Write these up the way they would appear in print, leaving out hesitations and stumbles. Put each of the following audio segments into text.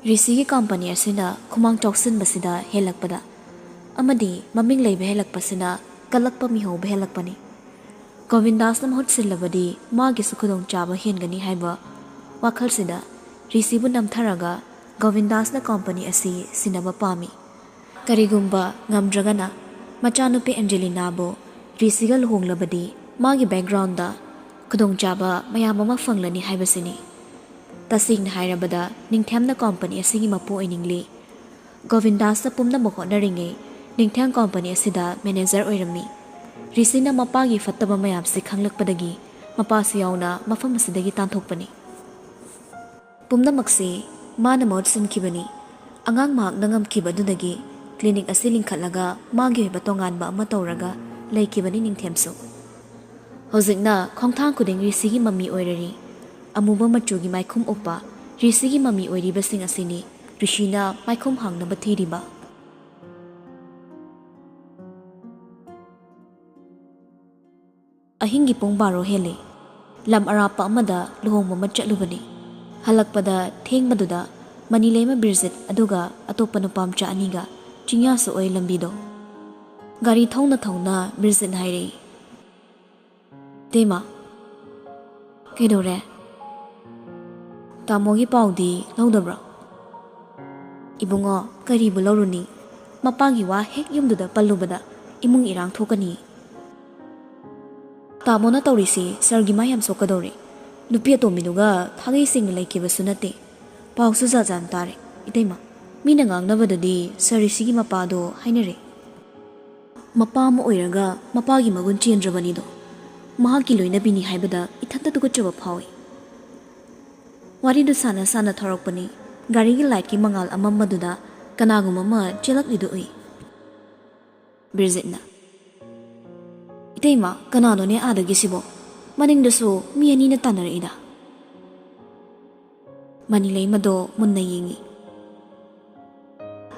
ꯔꯤꯁꯤꯒꯤ company ꯑꯁꯤꯅ ꯈꯨꯃꯥꯡ ꯆꯥꯎꯁꯤꯟꯕꯁꯤꯗ ꯍꯦꯜꯂꯛꯄꯗ ꯑꯃꯗꯤ ꯃꯃꯤꯡ ꯂꯩꯕ ꯍꯦꯜꯂꯛꯄꯁꯤꯅ ꯀꯜꯂꯛꯄ ꯃꯤꯍꯧꯕ ꯍꯦꯜꯂꯛꯄꯅꯤ꯫ ꯒꯣꯕꯤꯟꯗꯥꯁꯅ ꯃꯍꯨꯠ ꯁꯤꯜꯂꯕꯗꯤ ꯃꯥꯒꯤꯁꯨ ꯈꯨꯗꯣꯡꯆꯥꯕ ꯍꯦꯟꯒꯅꯤ ꯍꯥꯏꯕ ꯋꯥꯈꯜꯁꯤꯗ ꯔꯤꯁꯤꯕꯨ ꯅꯝꯊꯔꯒ ꯒꯣꯕꯤꯟꯗꯥꯁꯅ ꯀꯝꯄꯅꯤ ꯑꯁꯤ ꯁꯤꯟꯅꯕ ꯄꯥꯝꯃꯤ꯫ ꯀꯔꯤꯒꯨꯝꯕ ꯉꯝꯗ꯭ꯔꯒꯅ ꯃꯆꯥꯅꯨꯄꯤ ꯑꯦꯟꯖꯦꯂꯤꯅꯥꯕꯨ ꯔꯤꯁꯤꯒ ꯂꯨꯍꯣꯡꯂꯕꯗꯤ ꯃꯥꯒꯤ ꯕꯦꯛꯒ꯭ꯔꯥꯎꯟꯗ ꯈꯨꯗꯣꯡꯆꯥꯕ ꯃꯌꯥꯝ ꯑꯃ ꯐꯪꯂꯅꯤ ꯍꯥꯏꯕꯁꯤꯅꯤ꯫ ꯇꯁꯦꯡꯅ ꯍꯥꯏꯔꯕꯗ ꯅꯤꯡꯊꯦꯝꯅ ꯀꯝꯄꯅꯤ ꯑꯁꯤꯒꯤ ꯃꯄꯨ ꯑꯣꯏꯅꯤꯡꯂꯤ꯫ ꯒꯣꯕꯤꯟꯗꯥꯁꯅ ꯄꯨꯝꯅꯃꯛ ꯍꯣꯠꯅꯔꯤꯉꯩ ꯅꯤꯡꯊꯦꯝ ꯀꯝꯄꯅꯤ ꯑꯁꯤꯗ ꯃꯦꯅꯦꯖꯔ ꯑꯣꯏꯔꯝꯃꯤ꯫ ꯔꯤꯁꯤꯅ ꯃꯄꯥꯒꯤ ꯐꯠꯇꯕ ꯃꯌꯥꯝꯁꯤ ꯈꯪꯂꯛꯄꯗꯒꯤ ꯃꯄꯥꯁꯨ ꯌꯥꯎꯅ ꯃꯐꯝ ꯑꯁꯤꯗꯒꯤ ꯇꯥꯟꯊꯣꯛꯄꯅꯤ꯫ ꯄꯨꯝꯅꯃꯛꯁꯤ ꯃꯥꯅ ꯃꯍꯨꯠ ꯁꯤꯟꯈꯤꯕꯅꯤ꯫ ꯑꯉꯥꯡ ꯃꯍꯥꯛꯅ ꯉꯝꯈꯤꯕ ꯑꯗꯨꯗꯒꯤ ꯀ꯭ꯂꯤꯅꯤꯛ ꯑꯁꯤ ꯂꯤꯡꯈꯠꯂꯒ ꯃꯥꯒꯤ ꯑꯣꯏꯕ ꯇꯣꯉꯥꯟꯕ ꯑꯃ ꯇꯧꯔꯒ ꯂꯩꯈꯤꯕꯅꯤ ꯅꯤꯡꯊꯦꯝꯁꯨ꯫ ꯍꯧꯖꯤꯛꯅ ꯈꯣꯡꯊꯥꯡ ꯈꯨꯗꯤꯡ ꯔꯤꯁꯤꯒꯤ ꯃꯃꯤ ꯑꯣꯏꯔꯔꯤ꯫ ꯑꯃꯨꯕ ꯃꯆꯨꯒꯤ ꯃꯥꯏꯈꯨꯝ ꯎꯞꯄ ꯔꯤꯁꯤꯒꯤ ꯃꯃꯤ ꯑꯣꯏꯔꯤꯕꯁꯤꯡ ꯑꯁꯤꯅꯤ ꯔꯤꯁꯤꯅ ꯃꯥꯏꯈꯨꯝ ꯍꯥꯡꯅꯕ ꯊꯤꯔꯤꯕ꯫ ꯑꯍꯤꯡꯒꯤ ꯄꯨꯡ 12 ꯍꯦꯜꯂꯤ꯫ ꯂꯝ ꯑꯔꯥꯞꯄ ꯑꯃꯗ ꯂꯨꯍꯣꯡꯕ ꯑꯃ ꯆꯠꯂꯨꯕꯅꯤ꯫ ꯍꯜꯂꯛꯄꯗ ꯊꯦꯡꯕꯗꯨꯗ ꯃꯅꯤꯂꯩꯃ ꯕꯤꯔꯖꯤꯠ ꯑꯗꯨꯒ ꯑꯇꯣꯞꯄ ꯅꯨꯄꯥꯃꯆꯥ ꯑꯅꯤꯒ ꯆꯤꯡꯌꯥꯁꯨ ꯑꯣꯏ ꯂꯝꯕꯤꯗꯣ꯫ ꯒꯥꯔꯤ ꯊꯧꯅ ꯊꯧꯅ ꯕꯤꯔꯖꯤꯠꯅ ꯍꯥꯏꯔꯛꯏ, "ꯇꯦꯃꯥ, ꯀꯩꯗꯧꯔꯦ? ꯇꯥꯃꯣꯒꯤ ꯄꯥꯎꯗꯤ ꯂꯧꯗꯕ꯭ꯔꯣ?" "ꯏꯕꯨꯡꯉꯣ, ꯀꯔꯤꯕꯨ ꯂꯧꯔꯨꯅꯤ? ꯃꯄꯥꯒꯤ ꯋꯥ ꯍꯦꯛ ꯌꯨꯝꯗꯨꯗ ꯄꯜꯂꯨꯕꯗ ꯏꯃꯨꯡ ꯏꯔꯥꯡ ꯊꯣꯛꯀꯅꯤ꯫ ꯇꯥꯃꯣꯅ ꯇꯧꯔꯤꯁꯤ ꯁꯔꯒꯤ ꯃꯥ ꯌꯥꯝ ꯁꯣꯛꯀꯗꯧꯔꯤ꯫ ꯅꯨꯄꯤ ꯑꯇꯣꯝꯕꯤꯗꯨꯒ ꯊꯥꯒꯩ ꯁꯦꯡꯅ ꯂꯩꯈꯤꯕꯁꯨ ꯅꯠꯇꯦ꯫ ꯄꯥꯎꯁꯨ ꯖꯥꯠ ꯇꯥꯔꯦ ꯏꯇꯩꯃ꯫ ꯃꯤꯅ ꯉꯥꯡꯅꯕꯗꯗꯤ ꯁꯔ ꯔꯤꯁꯤꯒꯤ ꯃꯄꯥꯗꯣ ꯍꯥꯏꯅꯔꯦ꯫ ꯃꯄꯥ ꯑꯃ ꯑꯣꯏꯔꯒ ꯃꯄꯥꯒꯤ ꯃꯒꯨꯟ ꯆꯦꯟꯗ꯭ꯔꯕꯅꯤꯗꯣ꯫ ꯃꯍꯥꯛꯀꯤ ꯂꯣꯏꯅꯕꯤꯅꯤ ꯍꯥꯏꯕꯗ ꯏꯊꯟꯇ ꯇꯨꯀꯠꯆꯕ ꯐꯥꯎꯏ." ꯋꯥꯔꯤꯗꯨ ꯁꯥꯟꯅ ꯁꯥꯟꯅ ꯊꯧꯔꯛꯄꯅꯤ꯫ ꯒꯥꯔꯤꯒꯤ ꯂꯥꯏꯠꯀꯤ ꯃꯉꯥꯜ ꯑꯃꯝꯕꯗꯨꯗ ꯀꯅꯥꯒꯨꯝꯕ ꯑꯃ ꯆꯦꯜꯂꯛꯂꯤꯗꯨ ꯎꯏ꯫ ꯕꯤꯔꯖꯤꯠꯅ, "ꯏꯇꯩꯃ, ꯀꯅꯥꯅꯣꯅꯦ ꯑꯥꯗꯒꯤ ꯁꯤꯕꯣ? ꯃꯅꯤꯡꯗꯁꯨ ꯃꯤ ꯑꯅꯤꯅ ꯇꯥꯟꯅꯔꯛꯏꯗ." ꯃꯅꯤꯂꯩꯃꯗꯣ ꯃꯨꯟꯅ ꯌꯦꯡꯉꯤ꯫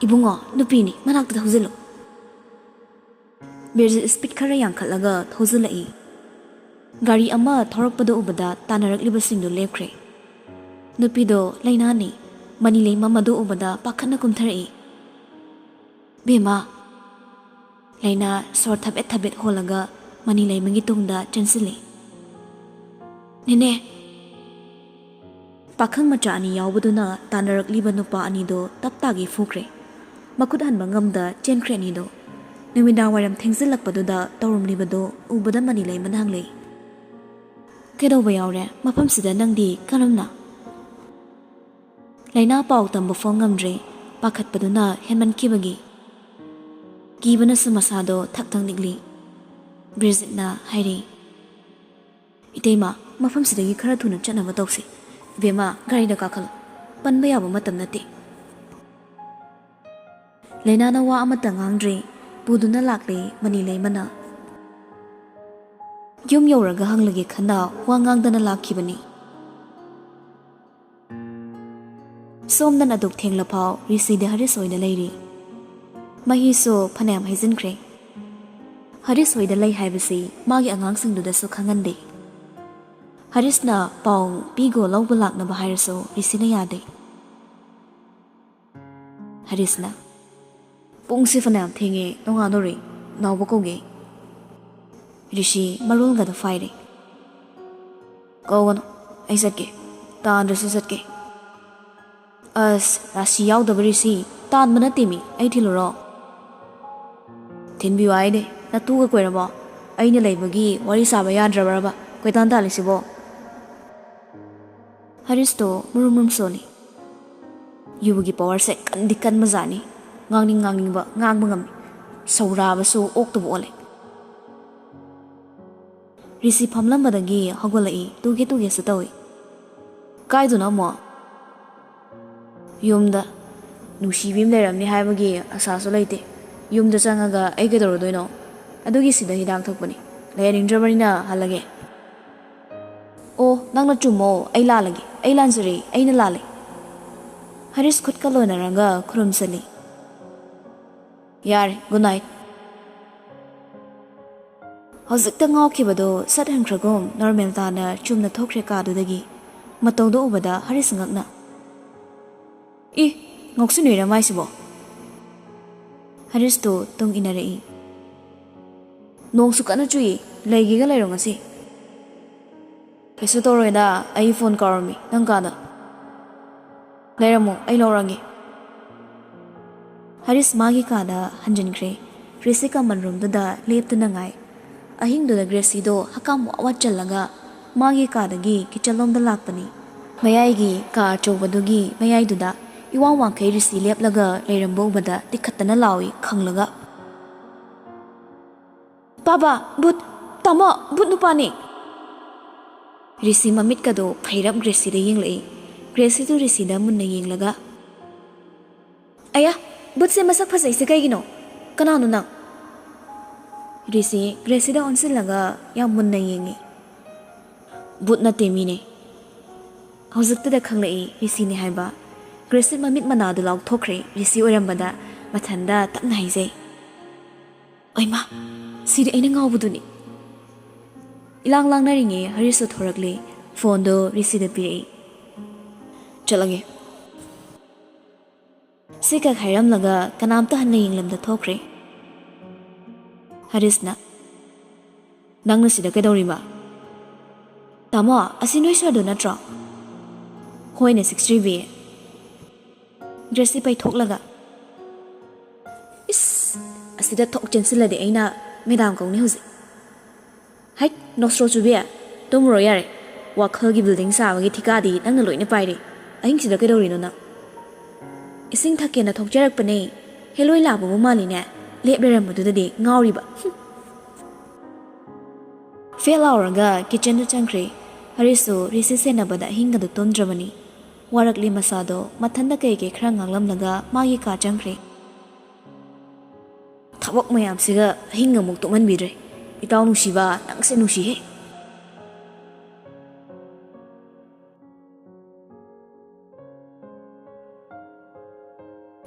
"ꯏꯕꯨꯡꯉꯣ, ꯅꯨꯄꯤꯅꯤ, ꯃꯅꯥꯛꯇ ꯊꯧꯖꯤꯜꯂꯨ." ꯕꯤꯔꯖꯤꯠ ꯏꯁꯄꯤꯠ ꯈꯔ ꯌꯥꯡꯈꯠꯂꯒ ꯊꯧꯖꯤꯜꯂꯛꯏ꯫ ꯒꯥꯔꯤ ꯑꯃ ꯊꯧꯔꯛꯄꯗ ꯎꯕꯗ ꯇꯥꯟꯅꯔꯛꯂꯤꯕꯁꯤꯡꯗꯨ ꯂꯦꯞꯈ꯭ꯔꯦ꯫ ꯅꯨꯄꯤꯗꯣ ꯂꯩꯅꯥꯅꯤ꯫ ꯃꯅꯤꯂꯩꯃ ꯃꯗꯨ ꯎꯕꯗ ꯄꯥꯈꯠꯅ ꯀꯨꯝꯊꯔꯛꯏ꯫ "ꯕꯦꯝꯃ." ꯂꯩꯅꯥ ꯁꯣꯔ ꯊꯕꯦꯠ ꯊꯕꯦꯠ ꯍꯣꯜꯂꯒ ꯃꯅꯤꯂꯩꯃꯒꯤ ꯇꯨꯡꯗ ꯆꯦꯟꯁꯤꯜꯂꯤ꯫ "ꯅꯦꯅꯦ." ꯄꯥꯈꯪ ꯃꯆꯥ ꯑꯅꯤ ꯌꯥꯎꯕꯗꯨꯅ ꯇꯥꯟꯅꯔꯛꯂꯤꯕ ꯅꯨꯄꯥ ꯑꯅꯤꯗꯣ ꯇꯞꯇꯥꯒꯤ ꯐꯨꯈ꯭ꯔꯦ꯫ ꯃꯈꯨꯠ ꯍꯟꯕ ꯉꯝꯗ ꯆꯦꯟꯈ꯭ꯔꯦ ꯑꯅꯤꯗꯣ꯫ ꯅꯨꯃꯤꯗꯥꯡ ꯋꯥꯏꯔꯝ ꯊꯦꯡꯖꯤꯜꯂꯛꯄꯗꯨꯗ ꯇꯧꯔꯝꯂꯤꯕꯗꯣ ꯎꯕꯗ ꯃꯅꯤꯂꯩꯃꯅ ꯍꯪꯂꯛꯏ, "ꯀꯩꯗꯧꯕ ꯌꯥꯎꯔꯦ ꯃꯐꯝꯁꯤꯗ ꯅꯪꯗꯤ ꯀꯔꯝꯅ?" ꯂꯩꯅꯥ ꯄꯥꯎ ꯇꯝꯕ ꯐꯥꯎ ꯉꯝꯗ꯭ꯔꯦ ꯄꯥꯈꯠꯄꯗꯨꯅ ꯍꯦꯟꯃꯟꯈꯤꯕꯒꯤ꯫ ꯀꯤꯕꯅꯁꯨ ꯃꯁꯥꯗꯣ ꯊꯛ ꯅꯤꯛꯂꯤ꯫ ꯕꯤꯔꯖꯤꯠꯅ ꯍꯥꯏꯔꯤ, "ꯏꯇꯩꯃ, ꯃꯐꯝꯁꯤꯗꯒꯤ ꯈꯔ ꯊꯨꯅ ꯆꯠꯅꯕ ꯇꯧꯁꯤ꯫ ꯏꯕꯦꯝꯃ, ꯒꯥꯔꯤꯗ ꯀꯥꯈꯠꯂꯨ꯫ ꯄꯟꯕ ꯌꯥꯕ ꯃꯇꯝ ꯅꯠꯇꯦ." ꯂꯩꯅꯥꯅ ꯋꯥ ꯑꯃꯠꯇ ꯉꯥꯡꯗ꯭ꯔꯦ꯫ ꯄꯨꯗꯨꯅ ꯂꯥꯛꯂꯦ ꯃꯅꯤꯂꯩꯃꯅ꯫ ꯌꯨꯝ ꯌꯧꯔꯒ ꯍꯪꯂꯒꯦ ꯈꯟꯅ ꯋꯥ ꯉꯥꯡꯗꯅ ꯂꯥꯛꯈꯤꯕꯅꯤ꯫ ꯁꯣꯝꯗꯅ ꯑꯗꯨꯛ ꯊꯦꯡꯂꯐꯥꯎ ꯔꯤꯁꯤꯗꯤ ꯍꯔꯤꯁ ꯍꯣꯏꯗ ꯂꯩꯔꯤ꯫ ꯃꯍꯤꯁꯨ ꯐꯅꯌꯥꯝ ꯍꯩꯖꯤꯟꯈ꯭ꯔꯦ꯫ ꯍꯔꯤꯁ ꯍꯣꯏꯗ ꯂꯩ ꯍꯥꯏꯕꯁꯤ ꯃꯥꯒꯤ ꯑꯉꯥꯡꯁꯤꯡꯗꯨꯗꯁꯨ ꯈꯪꯍꯟꯗꯦ꯫ ꯍꯔꯤꯁꯅ ꯄꯥꯎ ꯄꯤꯒꯣ ꯂꯧꯕ ꯂꯥꯛꯅꯕ ꯍꯥꯏꯔꯁꯨ ꯔꯤꯁꯤꯅ ꯌꯥꯗꯦ꯫ ꯍꯔꯤꯁꯅ, "ꯄꯨꯡꯁꯤ ꯐꯅꯌꯥꯝ ꯊꯦꯡꯉꯦ, ꯅꯣꯡꯉꯥꯗꯧꯔꯦ, ꯅꯥꯎꯕ ꯀꯧꯒꯦ." ꯔꯤꯁꯤ ꯃꯔꯣꯜꯒꯗ ꯐꯥꯏꯔꯦ꯫ "ꯀꯧꯒꯅꯨ, ꯑꯩ ꯆꯠꯀꯦ, ꯇꯥꯟꯗ꯭ꯔꯁꯨ ꯆꯠꯀꯦ." "ꯑꯁ, ꯔꯥꯁꯤ ꯌꯥꯎꯗꯕ ꯔꯤꯁꯤ, ꯇꯥꯟꯕ ꯅꯠꯇꯦꯃꯤ, ꯑꯩ ꯊꯤꯜꯂꯨꯔꯣ?" "ꯊꯤꯟꯕꯤꯌꯨ ꯍꯥꯏꯗꯦ, ꯅꯇꯨꯒ ꯀꯣꯏꯔꯕꯣ? ꯑꯩꯅ ꯂꯩꯕꯒꯤ ꯋꯥꯔꯤ ꯁꯥꯕ ꯌꯥꯗ꯭ꯔꯕ꯭ꯔꯕ ꯀꯣꯏꯇꯥꯟ ꯇꯥꯜꯂꯤꯁꯤꯕꯣ?" ꯍꯔꯤꯁꯇꯣ ꯃꯨꯔꯨꯝ ꯃꯨꯔꯨꯝ ꯁꯣꯜꯂꯤ꯫ ꯌꯨꯒꯤ ꯄꯋꯥꯔꯁꯦ ꯀꯟꯗꯤ ꯀꯟꯕꯖꯥꯠꯅꯤ꯫ ꯉꯥꯡꯅꯤꯡꯕ ꯉꯥꯡꯕ ꯉꯝꯃꯤ꯫ ꯁꯧꯔꯥꯕꯁꯨ ꯑꯣꯛꯇꯕꯨ ꯑꯣꯜꯂꯦ꯫ ꯔꯤꯁꯤ ꯐꯝꯂꯝꯕꯗꯒꯤ ꯍꯧꯒꯠꯂꯛꯏ, ꯇꯨꯒꯦꯁꯨ ꯇꯧꯏ꯫ "ꯀꯥꯏꯗꯅꯣ ꯑꯃꯨꯛ?" "ꯌꯨꯝꯗ꯫ ꯅꯨꯡꯁꯤꯕꯤ ꯑꯃ ꯂꯩꯔꯝꯅꯤ ꯍꯥꯏꯕꯒꯤ ꯑꯁꯥꯁꯨ ꯂꯩꯇꯦ꯫ ꯌꯨꯝꯗ ꯆꯪꯉꯒ ꯑꯩ ꯀꯩꯗꯧꯔꯨꯗꯣꯏꯅꯣ? ꯑꯗꯨꯒꯤ ꯁꯤꯗ ꯍꯤꯗꯥꯛ ꯊꯛꯄꯅꯤ꯫ ꯂꯩꯍꯟꯅꯤꯡꯗ꯭ꯔꯕꯅꯤꯅ ꯍꯜꯂꯒꯦ." "ꯑꯣ, ꯅꯪꯅ ꯆꯨꯝꯃꯣ, ꯑꯩ ꯂꯥꯜꯂꯒꯦ, ꯑꯩ ꯂꯥꯟꯖꯔꯦ, ꯑꯩꯅ ꯂꯥꯜꯂꯦ." ꯍꯔꯤꯁ ꯈꯨꯠꯀ ꯂꯣꯟꯅꯔꯒ ꯈꯨꯔꯨꯝꯁꯜꯂꯤ꯫ "ꯌꯥꯔꯦ, ꯒꯨꯗ ꯅꯥꯏꯠ." ꯍꯧꯖꯤꯛꯇ ꯉꯥꯎꯈꯤꯕꯗꯣ ꯁꯠ ꯍꯟꯈ꯭ꯔꯒꯨꯝ ꯅꯣꯔꯃꯦꯜ ꯇꯥꯅ ꯆꯨꯝꯅ ꯊꯣꯛꯈ꯭ꯔꯦ ꯀꯥꯗꯨꯗꯒꯤ꯫ ꯃꯇꯧꯗꯣ ꯎꯕꯗ ꯍꯔꯤꯁ ꯉꯛꯅ, ꯏ ꯉꯥꯎꯁꯤꯟꯅꯩꯔ ꯃꯥꯏꯁꯤꯕꯣ ꯍꯔꯤꯁꯇꯣ ꯇꯨꯡ ꯏꯟꯅꯔꯛꯏ ꯅꯣꯡꯁꯨ ꯀꯟꯅ ꯆꯨꯏ ꯂꯩꯒꯦꯒ ꯂꯩꯔꯣ ꯉꯁꯤ ꯀꯩꯁꯨ ꯇꯧꯔꯣꯏꯗ ꯑꯩ ꯐꯣꯟ ꯀꯥꯎꯔꯝꯃꯤ ꯅꯪ ꯀꯥꯗ ꯂꯩꯔꯝꯃꯣ ꯑꯩ ꯂꯧꯔꯒꯦ ꯍꯔꯤꯁ ꯃꯥꯒꯤ ꯀꯥꯗ ꯍꯟꯖꯤꯟꯈ꯭ꯔꯦ ꯔꯤꯁꯤ ꯀꯃꯟ ꯔꯨꯝꯗꯨꯗ ꯂꯦꯞꯇꯨꯅ ꯉꯥꯏ ꯑꯍꯤꯡꯗꯨꯗ ꯒ꯭ꯔꯦꯁꯤꯗꯣ ꯍꯀꯥꯝ ꯋꯥ ꯆꯜꯂꯒ ꯃꯥꯒꯤ ꯀꯥꯗꯒꯤ ꯀꯤꯆꯟꯂꯣꯝꯗ ꯂꯥꯛꯄꯅꯤ ꯃꯌꯥꯏꯒꯤ ꯀꯥ ꯑꯆꯧꯕꯗꯨꯒꯤ ꯃꯌꯥꯏꯗꯨꯗ 이왕 왕ꯈꯩ ꯔꯤꯁꯤ ꯂꯦꯞꯂꯒ ꯂꯩꯔꯝꯕ ꯎꯕꯗ ꯇꯤꯈꯠꯇꯅ ꯂꯥꯎꯏ ꯈꯪꯂꯒ ꯕꯥꯕꯥ ꯕꯨꯠ ꯇꯥꯃꯣ ꯕꯨꯠ ꯅꯨꯄꯥꯅꯤ ꯔꯤꯁꯤ ꯃꯃꯤꯠꯀꯗꯣ ꯐꯩꯔꯞ ꯒ꯭ꯔꯦꯁꯤꯗ ꯌꯦꯡꯂꯛꯏ ꯒ꯭ꯔꯦꯁꯤꯗꯨ ꯔꯤꯁꯤꯗ ꯃꯨꯟꯅ ꯌꯦꯡꯂꯒ ꯑꯌꯥ ꯕꯨꯠꯁꯦ ꯃꯁꯛ ꯐꯖꯩꯁꯦ ꯀꯩꯒꯤꯅꯣ ꯀꯅꯥꯅꯣ ꯅꯪ ꯔꯤꯁꯤ ꯒ꯭ꯔꯦꯁꯤꯗ ꯑꯣꯟꯁꯤꯜꯂꯒ ꯌꯥꯝ ꯃꯨꯟꯅ ꯌꯦꯡꯉꯤ ꯕꯨꯠ ꯅꯠꯇꯦ ꯃꯤꯅꯦ ꯍꯧꯖꯤꯛꯇꯗ ꯈꯪꯂꯛꯏ ꯔꯤꯁꯤꯅꯤ ꯍꯥꯏꯕ ꯒ꯭ꯔꯦꯁꯤ ꯃꯃꯤꯠ ꯃꯅꯥꯗꯨ ꯂꯥꯎꯊꯣꯛꯈ꯭ꯔꯦ ꯔꯤꯁꯤ ꯑꯣꯏꯔꯝꯕꯗ ꯃꯊꯟꯗ ꯇꯞꯅ ꯍꯥꯏꯖꯩ ꯑꯣꯏꯃꯥ ꯁꯤꯗꯤ ꯑꯩꯅ ꯉꯥꯎꯕꯗꯨꯅꯤ ꯏꯂꯥꯡ ꯂꯥꯡꯅꯔꯤꯉꯩ ꯍꯔꯤꯁꯇꯣ ꯊꯣꯔꯛꯂꯦ ꯐꯣꯟꯗꯣ ꯔꯤꯁꯤꯗ ꯄꯤꯔꯛꯏ ꯆꯠꯂꯒꯦ ꯁꯤ ꯈꯛ ꯍꯥꯏꯔꯝꯂꯒ ꯀꯅꯥꯝꯇ ꯍꯟꯅ ꯌꯦꯡꯂꯝꯗ ꯊꯣꯛꯈ꯭ꯔꯦ ꯍꯔꯤꯁꯅ ꯅꯪꯅ ꯁꯤꯗ ꯀꯩꯗꯧꯔꯤꯕ ꯇꯥꯃꯣ ꯑꯁꯤ ꯅꯣꯏ ꯁꯔꯗꯣ ꯅꯠꯇ꯭ꯔꯣ ꯍꯣꯏꯅꯦ 63B ꯒ꯭ꯔꯦꯁꯤ ꯄꯩꯊꯣꯛꯂꯒ ꯏꯁ ꯑꯁꯤꯗ ꯊꯣꯛ ꯆꯦꯟꯁꯤꯜꯂꯗꯤ ꯑꯩꯅ ꯃꯦꯗꯥꯝ ꯀꯧꯅꯤ ꯍꯧꯖꯤꯛ ꯍꯩꯠ ꯅꯣꯁꯇ꯭ꯔꯣ ꯆꯨꯕꯤ ꯇꯨꯝꯃꯨꯔꯣ ꯌꯥꯔꯦ ꯋꯥꯈꯜꯒꯤ ꯕꯤꯜꯗꯤꯡ ꯁꯥꯕꯒꯤ ꯊꯤꯀꯥꯗꯤ ꯅꯪꯅ ꯂꯣꯏꯅ ꯄꯥꯏꯔꯦ ꯑꯍꯤꯡꯁꯤꯗ ꯀꯩꯗꯧꯔꯤꯅꯣ ꯅꯪ ꯏꯁꯤꯡ ꯊꯛꯀꯦꯅ ꯊꯣꯛꯆꯔꯛꯄꯅꯦ ꯍꯦꯂꯣꯏ ꯂꯥꯛꯄꯕꯨ ꯃꯥꯜꯂꯤꯅꯦ ꯂꯦꯞ ꯂꯩꯔꯝꯕꯗꯨꯗꯗꯤ ꯉꯥꯎꯔꯤꯕ ꯐꯦꯜ ꯂꯥꯎꯔꯒ ꯀꯤꯆꯟꯗ ꯆꯪꯈ꯭ꯔꯦ ꯍꯔꯤꯁꯁꯨ ꯔꯤꯁꯤ ꯁꯦꯟꯅꯕꯗ ꯑꯍꯤꯡꯒꯗꯨ ꯇꯨꯝꯗ꯭ꯔꯕꯅꯤ ꯋꯥꯔꯛꯂꯤ ꯃꯁꯥꯗꯣ ꯃꯊꯟꯗ ꯀꯩꯀꯩ ꯈꯔ ꯉꯥꯡꯂꯝꯂꯒ ꯃꯥꯒꯤ ꯀꯥ ꯆꯪꯈ꯭ꯔꯦ ꯊꯕꯛ ꯃꯌꯥꯝꯁꯤꯒ ꯑꯍꯤꯡ ꯑꯃꯨꯛ ꯇꯨꯝꯍꯟꯕꯤꯗ꯭ꯔꯦ ꯏꯇꯥꯎ ꯅꯨꯡꯁꯤꯕ ꯅꯪꯁꯦ ꯅꯨꯡꯁꯤꯍꯦ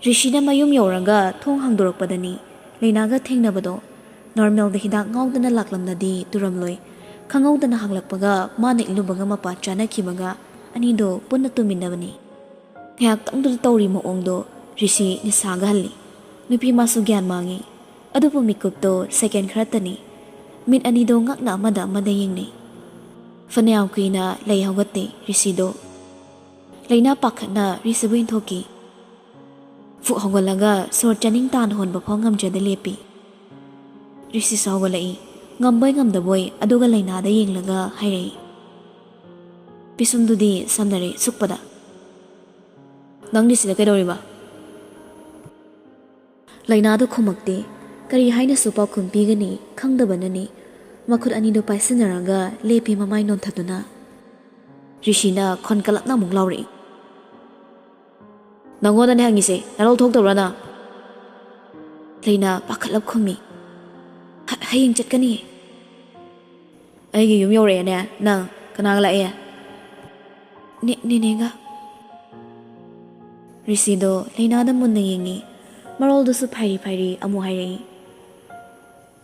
ꯔꯤꯁꯤꯅ ꯃꯌꯨꯝ ꯌꯧꯔꯒ ꯊꯣꯡ ꯍꯥꯡꯗꯣꯔꯛꯄꯗꯅꯤ ꯂꯩꯅꯥꯒ ꯊꯦꯡꯅꯕꯗꯣ ꯅꯣꯔꯃꯦꯜꯗ ꯍꯤꯗꯥꯛ ꯉꯥꯎꯗꯅ ꯂꯥꯛꯂꯝꯅꯗꯤ ꯇꯨꯔꯝꯂꯣꯏ ꯈꯪꯍꯧꯗꯅ ꯍꯥꯡꯂꯛꯄꯒ ꯃꯥꯅ ꯏꯜꯂꯨꯕꯒ ꯃꯄꯥ ꯆꯥꯅꯈꯤꯕꯒ ꯑꯅꯤꯗꯣ ꯄꯨꯟꯅ ꯇꯨꯝꯃꯤꯟꯅꯕꯅꯤ ꯉꯥꯏꯍꯥꯛꯇꯪꯗꯨꯗ ꯇꯧꯔꯤ ꯃꯑꯣꯡꯗꯣ ꯔꯤꯁꯤ ꯅꯤꯁꯥꯒ ꯍꯜꯂꯤ ꯅꯨꯄꯤ ꯃꯥꯁꯨ ꯒ꯭ꯌꯥꯟ ꯃꯥꯡꯉꯤ ꯑꯗꯨꯕꯨ ꯃꯤꯀꯨꯞꯇꯣ ꯁꯦꯀꯦꯟ ꯈꯔꯇꯅꯤ ꯃꯤꯠ ꯑꯅꯤꯗꯣ ꯉꯛꯅ ꯑꯃꯗ ꯌꯦꯡꯅꯩ ꯐꯅꯌꯥꯝ ꯀꯨꯏꯅ ꯂꯩ ꯍꯧꯒꯠꯇꯦ ꯔꯤꯁꯤꯗꯣ ꯂꯩꯅꯥ ꯄꯥꯈꯠꯅ ꯔꯤꯁꯤꯕꯨ ꯏꯟꯊꯣꯛꯈꯤ ꯐꯨꯛ ꯍꯧꯒꯠꯂꯒ ꯁꯣꯔ ꯆꯥꯅꯤꯡ ꯇꯥꯅ ꯍꯣꯟꯕ ꯐꯥꯎ ꯉꯝꯗ꯭ꯔꯦꯗ ꯂꯦꯞꯄꯤ ꯔꯤꯁꯤꯁꯨ ꯍꯧꯒꯠꯂꯛꯏ ꯉꯝꯕꯣꯏ ꯉꯝꯗꯕꯣꯏ ꯑꯗꯨꯒ ꯂꯩꯅꯥꯗ ꯌꯦꯡꯂꯒ ꯍꯥꯏꯔꯛꯏ ꯄꯤꯁꯨꯝꯗꯨꯗꯤ ꯁꯝꯅꯔꯦ ꯁꯨꯛꯄꯗ ꯅꯪꯗꯤ ꯁꯤꯗ ꯀꯩꯗꯧꯔꯤꯕ ꯂꯩꯅꯥꯗꯣ ꯈꯨꯝꯃꯛꯇꯦ ꯀꯔꯤ ꯍꯥꯏꯅꯁꯨ ꯄꯥꯎꯈꯨꯝ ꯄꯤꯒꯅꯤ ꯈꯪꯗꯕꯅꯅꯤ ꯃꯈꯨꯠ ꯑꯅꯤꯗꯨ ꯄꯥꯏꯁꯤꯟꯅꯔꯒ ꯂꯦꯞꯄꯤ ꯃꯃꯥꯏ ꯅꯣꯟꯊꯗꯨꯅ ꯔꯤꯁꯤꯅ ꯈꯣꯟꯀꯠꯂꯛꯅ ꯑꯃꯨꯛ ꯂꯥꯎꯔꯛꯏ ꯅꯪꯉꯣꯟꯗꯅꯦ ꯍꯪꯉꯤꯁꯦ ꯅꯔꯧ ꯊꯣꯛꯇꯕ꯭ꯔꯅ ꯂꯩꯅꯥ ꯄꯥꯈꯠꯂꯞ ꯈꯨꯝꯃꯤ ꯍꯌꯦꯡ ꯆꯠꯀꯅꯤ ꯑꯩꯒꯤ ꯌꯨꯝ ꯌꯧꯔꯛꯑꯦꯅꯦ ꯅꯪ ꯀꯅꯥꯒ ꯂꯥꯛꯑꯦ ꯅꯦꯅꯦꯒ ꯔꯤꯁꯤꯗꯣ ꯂꯩꯅꯥꯗ ꯃꯨꯟꯅ ꯌꯦꯡꯉꯤ ꯃꯔꯣꯜꯗꯨꯁꯨ ꯐꯩꯔꯤ ꯑꯃꯨꯛ ꯍꯥꯏꯔꯛꯏ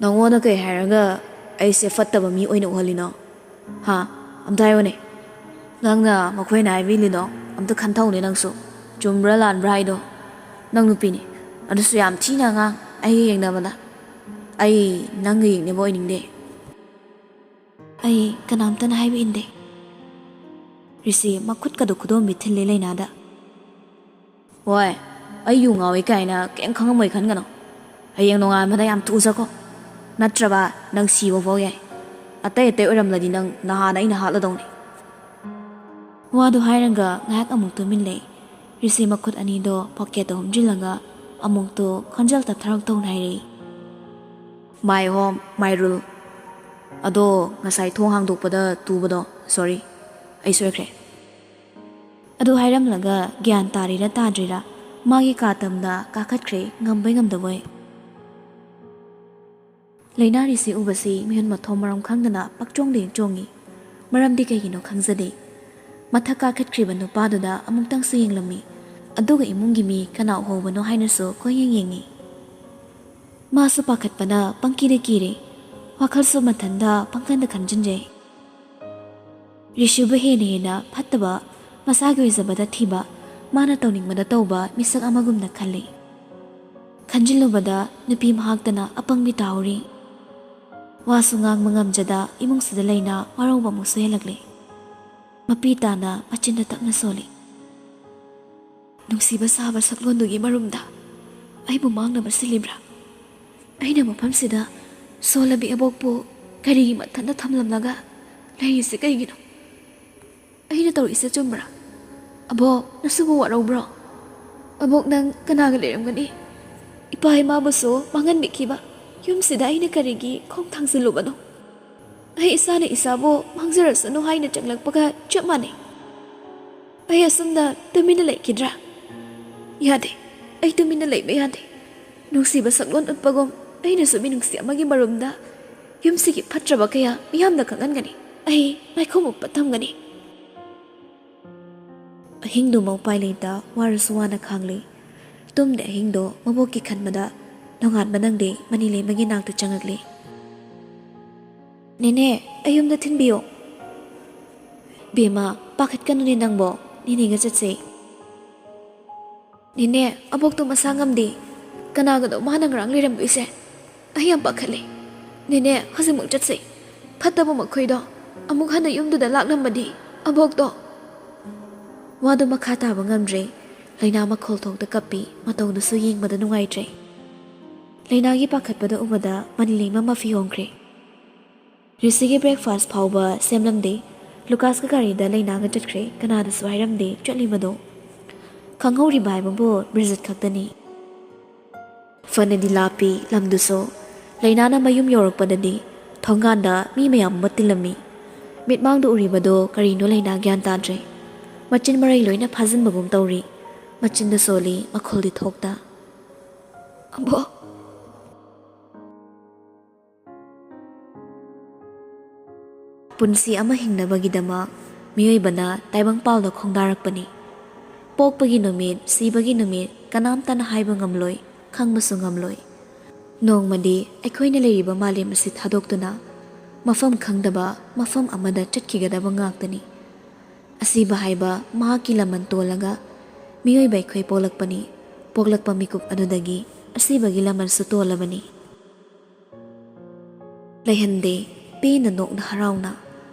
ꯅꯪꯉꯣꯟꯗ ꯀꯩ ꯍꯥꯏꯔꯒ ꯑꯩꯁꯦ ꯐꯠꯇꯕ ꯃꯤ ꯑꯣꯏꯅ ꯎꯍꯜꯂꯤꯅꯣ ꯍꯥ ꯑꯝꯇ ꯍꯥꯏꯌꯣꯅꯦ ꯅꯪꯅ ꯃꯈꯣꯏꯅ ꯍꯥꯏꯕꯤꯂꯤꯗꯣ ꯑꯝꯇ ꯈꯟꯊꯧꯅꯦ ꯅꯪꯁꯨ ꯆꯨꯝꯕ꯭ꯔꯥ ꯂꯥꯟꯕ꯭ꯔꯥ ꯍꯥꯏꯗꯣ ꯅꯪ ꯅꯨꯄꯤꯅꯤ ꯑꯗꯨꯁꯨ ꯌꯥꯝ ꯊꯤꯅ ꯑꯉꯥꯡ ꯑꯩꯒ ꯌꯦꯡꯅꯕꯗ ꯑꯩ ꯅꯪꯒ ꯌꯦꯡꯅꯕ ꯑꯣꯏꯅꯤꯡꯗꯦ ꯑꯩ ꯀꯅꯥꯝꯇꯅ ꯍꯥꯏꯕ ꯏꯟꯗꯦ ꯔꯤꯁꯤ ꯃꯈꯨꯠꯀꯗꯣ ꯈꯨꯗꯣꯝꯕꯤ ꯊꯤꯜꯂꯦ ꯂꯩꯅꯥꯗ ꯍꯣꯏ ꯑꯩ ꯌꯨ ꯉꯥꯎꯏ ꯀꯥꯏꯅ ꯀꯩꯝ ꯈꯪꯉꯝꯃꯣꯏ ꯈꯟꯒꯅꯣ ꯍꯌꯦꯡ ꯅꯣꯡꯉꯥꯟꯕꯗ ꯌꯥꯝ ꯊꯨꯖꯈꯣ ꯅꯠꯇ꯭ꯔꯕ ꯅꯪ ꯁꯤꯕ ꯐꯥꯎ ꯌꯥꯏ ꯑꯇꯩ ꯑꯣꯏꯔꯝꯂꯗꯤ ꯅꯪ ꯅꯍꯥꯟ ꯑꯩꯅ ꯍꯥꯠꯂꯗꯧꯅꯤ ꯋꯥꯗꯨ ꯍꯥꯏꯔꯒ ꯉꯥꯏꯍꯥꯛ ꯑꯃꯨꯛ ꯇꯨꯃꯤꯟ ꯂꯩ ꯔꯤꯁꯤ ꯃꯈꯨꯠ ꯑꯅꯤꯗꯣ ꯄꯣꯀꯦꯠꯇ ꯍꯨꯝꯖꯤꯜꯂꯒ ꯑꯃꯨꯛꯇꯣ ꯈꯣꯟꯖꯦꯜ ꯇꯞꯊꯔꯛꯇꯧꯅ ꯍꯥꯏꯔꯛꯏ ꯃꯥꯏ ꯍꯣꯝ ꯃꯥꯏ ꯔꯨꯜ ꯑꯗꯣ ꯉꯁꯥꯏ ꯊꯣꯡ ꯍꯥꯡꯗꯣꯛꯄꯗ ꯇꯨꯕꯗꯣ ꯁꯣꯔꯤ ꯑꯩ ꯁꯣꯏꯈ꯭ꯔꯦ ꯑꯗꯨ ꯍꯥꯏꯔꯝꯂꯒ ꯒ꯭ꯌꯥꯟ ꯇꯥꯔꯤꯔꯥ ꯇꯥꯗ꯭ꯔꯤꯔꯥ ꯃꯥꯒꯤ ꯀꯥꯇꯝꯅ ꯀꯥꯈꯠꯈ꯭ꯔꯦ ꯉꯝꯕꯣꯏ ꯉꯝꯗꯕꯣꯏ ꯂꯩꯅꯥ ꯔꯤꯁꯤ ꯎꯕꯁꯤ ꯃꯤꯍꯨꯟ ꯃꯊꯣꯝ ꯃꯔꯝ ꯈꯪꯗꯅ ꯄꯛꯆꯣꯡꯗ ꯍꯦꯛ ꯆꯣꯡꯉꯤ ꯃꯔꯝꯗꯤ ꯀꯩꯒꯤꯅꯣ ꯈꯪꯖꯗꯦ ꯃꯊꯛ ꯀꯥꯈꯠꯈ꯭ꯔꯤꯕ ꯅꯨꯄꯥꯗꯨꯗ ꯑꯃꯨꯛꯇꯪꯁꯨ ꯌꯦꯡꯂꯝꯃꯤ ꯑꯗꯨꯒ ꯏꯃꯨꯡꯒꯤ ꯃꯤ ꯀꯅꯥ ꯎꯍꯧꯕꯅꯣ ꯍꯥꯏꯅꯁꯨ ꯀꯣꯏꯌꯦꯡ ꯌꯦꯡꯉꯤ ꯃꯥꯁꯨ ꯄꯥꯈꯠꯄꯅ ꯄꯪꯀꯤꯗ ꯀꯤꯔꯦ ꯋꯥꯈꯜꯁꯨ ꯃꯊꯟꯗ ꯄꯪꯈꯟꯗ ꯈꯟꯖꯤꯟꯖꯩ ꯔꯤꯁꯤꯕꯨ ꯍꯦꯟꯅ ꯐꯠꯇꯕ ꯃꯁꯥꯒꯤ ꯑꯣꯏꯖꯕꯗ ꯊꯤꯕ ꯃꯥꯅ ꯇꯧꯅꯤꯡꯕꯗ ꯇꯧꯕ ꯃꯤꯁꯛ ꯑꯃꯒꯨꯝꯅ ꯈꯜꯂꯤ꯫ ꯈꯟꯖꯤꯜꯂꯨꯕꯗ ꯅꯨꯄꯤ ꯃꯍꯥꯛꯇꯅ ꯑꯄꯪꯕꯤ ꯇꯥꯍꯧꯔꯤ꯫ ꯋꯥꯁꯨ ꯉꯥꯡꯕ ꯉꯝꯖꯗ ꯏꯃꯨꯡꯁꯤꯗ ꯂꯩꯅ ꯋꯥꯔꯧꯕ ꯑꯃꯨꯛꯁꯨ ꯍꯦꯜꯂꯛꯂꯤ꯫ ꯃꯄꯤ ꯇꯥꯅ ꯃꯆꯤꯟꯗ ꯇꯞꯅ ꯁꯣꯜꯂꯤ꯫ ꯅꯨꯡꯁꯤꯕ ꯁꯥꯕ ꯁꯛꯂꯣꯟꯗꯨꯒꯤ ꯃꯔꯨꯝꯗ ꯑꯩꯕꯨ ꯃꯥꯡꯅꯕ ꯁꯤꯜꯂꯤꯕ꯭ꯔꯥ? ꯑꯩꯅ ꯃꯐꯝꯁꯤꯗ ꯁꯣꯜꯂꯕꯤ ꯑꯕꯣꯛꯄꯨ ꯀꯔꯤꯒꯤ ꯃꯊꯟꯇ ꯊꯝꯂꯝꯂꯒ ꯂꯩꯔꯤꯁꯤ ꯀꯩꯒꯤꯅꯣ? ꯑꯩꯅ ꯇꯧꯔꯤꯁꯦ ꯆꯨꯝꯕ꯭ꯔꯥ? ꯑꯕꯣꯛ, ꯅꯁꯨꯕꯨ ꯋꯥꯔꯧꯕ꯭ꯔꯣ? ꯑꯕꯣꯛ, ꯅꯪ ꯀꯅꯥꯒ ꯂꯩꯔꯝꯒꯅꯤ? ꯏꯄꯥ ꯏꯃꯥꯕꯨꯁꯨ ꯃꯥꯡꯍꯟꯕꯤꯈꯤꯕ ꯌꯨꯝꯁꯤꯗ ꯑꯩꯅ ꯀꯔꯤꯒꯤ ꯈꯣꯡ ꯊꯥꯡꯖꯤꯜꯂꯨꯕꯅꯣ? ꯑꯩ ꯏꯁꯥꯅ ꯏꯁꯥꯕꯨ ꯃꯥꯡꯖꯔꯁꯅꯨ ꯍꯥꯏꯅ ꯆꯪꯂꯛꯄꯒ ꯆꯞ ꯃꯥꯟꯅꯩ꯫ ꯑꯩ ꯑꯁꯨꯝꯅ ꯇꯨꯃꯤꯟꯅ ꯂꯩꯈꯤꯗ꯭ꯔꯥ? ꯌꯥꯗꯦ, ꯑꯩ ꯇꯨꯃꯤꯟꯅ ꯂꯩꯕ ꯌꯥꯗꯦ꯫ ꯅꯨꯡꯁꯤꯕ ꯁꯛꯂꯣꯟ ꯎꯠꯄꯒꯨꯝ ꯑꯩꯅꯁꯨ ꯃꯤꯅꯨꯡꯁꯤ ꯑꯃꯒꯤ ꯃꯔꯨꯝꯗ ꯌꯨꯝꯁꯤꯒꯤ ꯐꯠꯇ꯭ꯔꯕ ꯀꯌꯥ ꯃꯤꯌꯥꯝꯅ ꯈꯪꯍꯟꯒꯅꯤ꯫ ꯑꯩ ꯃꯥꯏꯈꯣꯡ ꯎꯞꯄ ꯊꯝꯒꯅꯤ꯫ ꯑꯍꯤꯡꯗꯨꯃ ꯎꯄꯥꯏ ꯂꯩꯇ ꯋꯥꯔꯁꯨ ꯋꯥꯅ ꯈꯥꯡꯂꯤ꯫ ꯇꯨꯝꯗꯦ ꯑꯍꯤꯡꯗꯣ ꯃꯕꯣꯛꯀꯤ ꯈꯟꯕꯗ ꯅꯣꯡꯉꯥꯟꯕ ꯅꯪꯗꯦ ꯃꯅꯤꯂꯩꯃꯒꯤ ꯅꯥꯛꯇ ꯆꯪꯉꯛꯂꯤ꯫ ꯅꯦꯅꯦ, ꯑꯩ ꯌꯨꯝꯗ ꯊꯤꯟꯕꯤꯌꯣ꯫ ꯕꯦꯝꯃ, ꯄꯥꯈꯠꯀꯅꯨꯅꯦ ꯅꯪꯕꯣ, ꯅꯦꯅꯦꯒ ꯆꯠꯁꯦ꯫ ꯅꯦꯅꯦ, ꯑꯕꯣꯛꯇꯣ ꯃꯁꯥ ꯉꯝꯗꯦ꯫ ꯀꯅꯥꯒꯅꯣ ꯃꯥꯅ ꯉꯔꯥꯡ ꯂꯩꯔꯝꯗꯣꯏꯁꯦ? ꯑꯩ ꯌꯥꯝ ꯄꯥꯈꯠꯂꯦ꯫ ꯅꯦꯅꯦ, ꯍꯧꯖꯤꯛꯃꯛ ꯆꯠꯁꯦ꯫ ꯐꯠꯇꯕ ꯃꯈꯣꯏꯗꯣ ꯑꯃꯨꯛ ꯍꯟꯅ ꯌꯨꯝꯗꯨꯗ ꯂꯥꯛꯂꯝꯃꯗꯤ ꯑꯕꯣꯛꯇꯣ… ꯋꯥꯗꯨ ꯃꯈꯥ ꯇꯥꯕ ꯉꯝꯗ꯭ꯔꯦ꯫ ꯂꯩꯅꯥ ꯃꯈꯣꯜ ꯊꯣꯛꯇ ꯀꯞꯄꯤ꯫ ꯃꯇꯧꯗꯨꯁꯨ ꯌꯦꯡꯕꯗ ꯅꯨꯡꯉꯥꯏꯇ꯭ꯔꯦ꯫ ꯂꯩꯅꯥꯒꯤ ꯄꯥꯈꯠꯄꯗ ꯎꯕꯗ ꯃꯅꯤꯂꯩꯃ ꯃꯐꯤ ꯍꯣꯡꯈ꯭ꯔꯦ꯫ ꯔꯤꯁꯤꯒꯤ ꯕ꯭ꯔꯦꯛꯐꯥꯁ ꯐꯥꯎꯕ ꯁꯦꯝꯂꯝꯗꯦ꯫ ꯂꯨꯀꯥꯁꯀ ꯒꯥꯔꯤꯗ ꯂꯩꯅꯥꯒ ꯆꯠꯈ꯭ꯔꯦ꯫ ꯀꯅꯥꯗꯁꯨ ꯍꯥꯏꯔꯝꯗꯦ ꯆꯠꯂꯤꯕꯗꯣ꯫ ꯈꯪꯍꯧꯔꯤꯕ ꯍꯥꯏꯕꯕꯨ ꯕ꯭ꯔꯤꯖꯤꯠ ꯈꯛꯇꯅꯤ꯫ ꯐꯅꯗꯤ ꯂꯥꯞꯄꯤ ꯂꯝꯗꯨꯁꯨ꯫ ꯂꯩꯅꯥꯅ ꯃꯌꯨꯝ ꯌꯧꯔꯛꯄꯗꯗꯤ ꯊꯣꯡꯒꯥꯟꯗ ꯃꯤ ꯃꯌꯥꯝ ꯑꯃ ꯇꯤꯜꯂꯝꯃꯤ꯫ ꯃꯤꯠꯃꯥꯡꯗ ꯎꯔꯤꯕꯗꯣ ꯀꯔꯤꯅꯣ ꯂꯩꯅꯥ ꯒ꯭ꯌꯥꯟ ꯇꯥꯗ꯭ꯔꯦ꯫ ꯃꯆꯤꯟ ꯃꯔꯩ ꯂꯣꯏꯅ ꯐꯥꯖꯤꯟꯕꯒꯨꯝ ꯇꯧꯔꯤ꯫ ꯃꯆꯤꯟꯗ ꯁꯣꯜꯂꯤ, ꯃꯈꯣꯜꯗꯤ ꯊꯣꯛꯇ꯫ ꯑꯕꯣꯛ… ꯄꯨꯟꯁꯤ ꯑꯃ ꯍꯤꯡꯅꯕꯒꯤꯗꯃꯛ ꯃꯤꯑꯣꯏꯕꯅ ꯇꯥꯏꯕꯪꯄꯥꯜꯗ ꯈꯣꯡꯗꯥꯔꯛꯄꯅꯤ꯫ ꯄꯣꯛꯄꯒꯤ ꯅꯨꯃꯤꯠ, ꯁꯤꯕꯒꯤ ꯅꯨꯃꯤꯠ ꯀꯅꯥꯝꯇꯅ ꯍꯥꯏꯕ ꯉꯝꯂꯣꯏ, ꯈꯪꯕꯁꯨ ꯉꯝꯂꯣꯏ꯫ ꯅꯣꯡꯃꯗꯤ ꯑꯩꯈꯣꯏꯅ ꯂꯩꯔꯤꯕ ꯃꯥꯂꯦꯝ ꯑꯁꯤ ꯊꯥꯗꯣꯛꯇꯨꯅ ꯃꯐꯝ ꯈꯪꯗꯕ ꯃꯐꯝ ꯑꯃꯗ ꯆꯠꯈꯤꯒꯗꯕ ꯉꯥꯛꯇꯅꯤ꯫ ꯑꯁꯤꯕ ꯍꯥꯏꯕ ꯃꯍꯥꯛꯀꯤ ꯂꯃꯟ ꯇꯣꯜꯂꯒ ꯃꯤꯑꯣꯏꯕ ꯑꯩꯈꯣꯏ ꯄꯣꯛꯂꯛꯄꯅꯤ꯫ ꯄꯣꯛꯂꯛꯄ ꯃꯤꯀꯨꯞ ꯑꯗꯨꯗꯒꯤ ꯑꯁꯤꯕꯒꯤ ꯂꯃꯟꯁꯨ ꯇꯣꯜꯂꯕꯅꯤ꯫ ꯂꯩꯍꯟꯗꯦ ꯄꯦꯟꯅ ꯅꯣꯛꯅ ꯍꯔꯥꯎꯅ꯫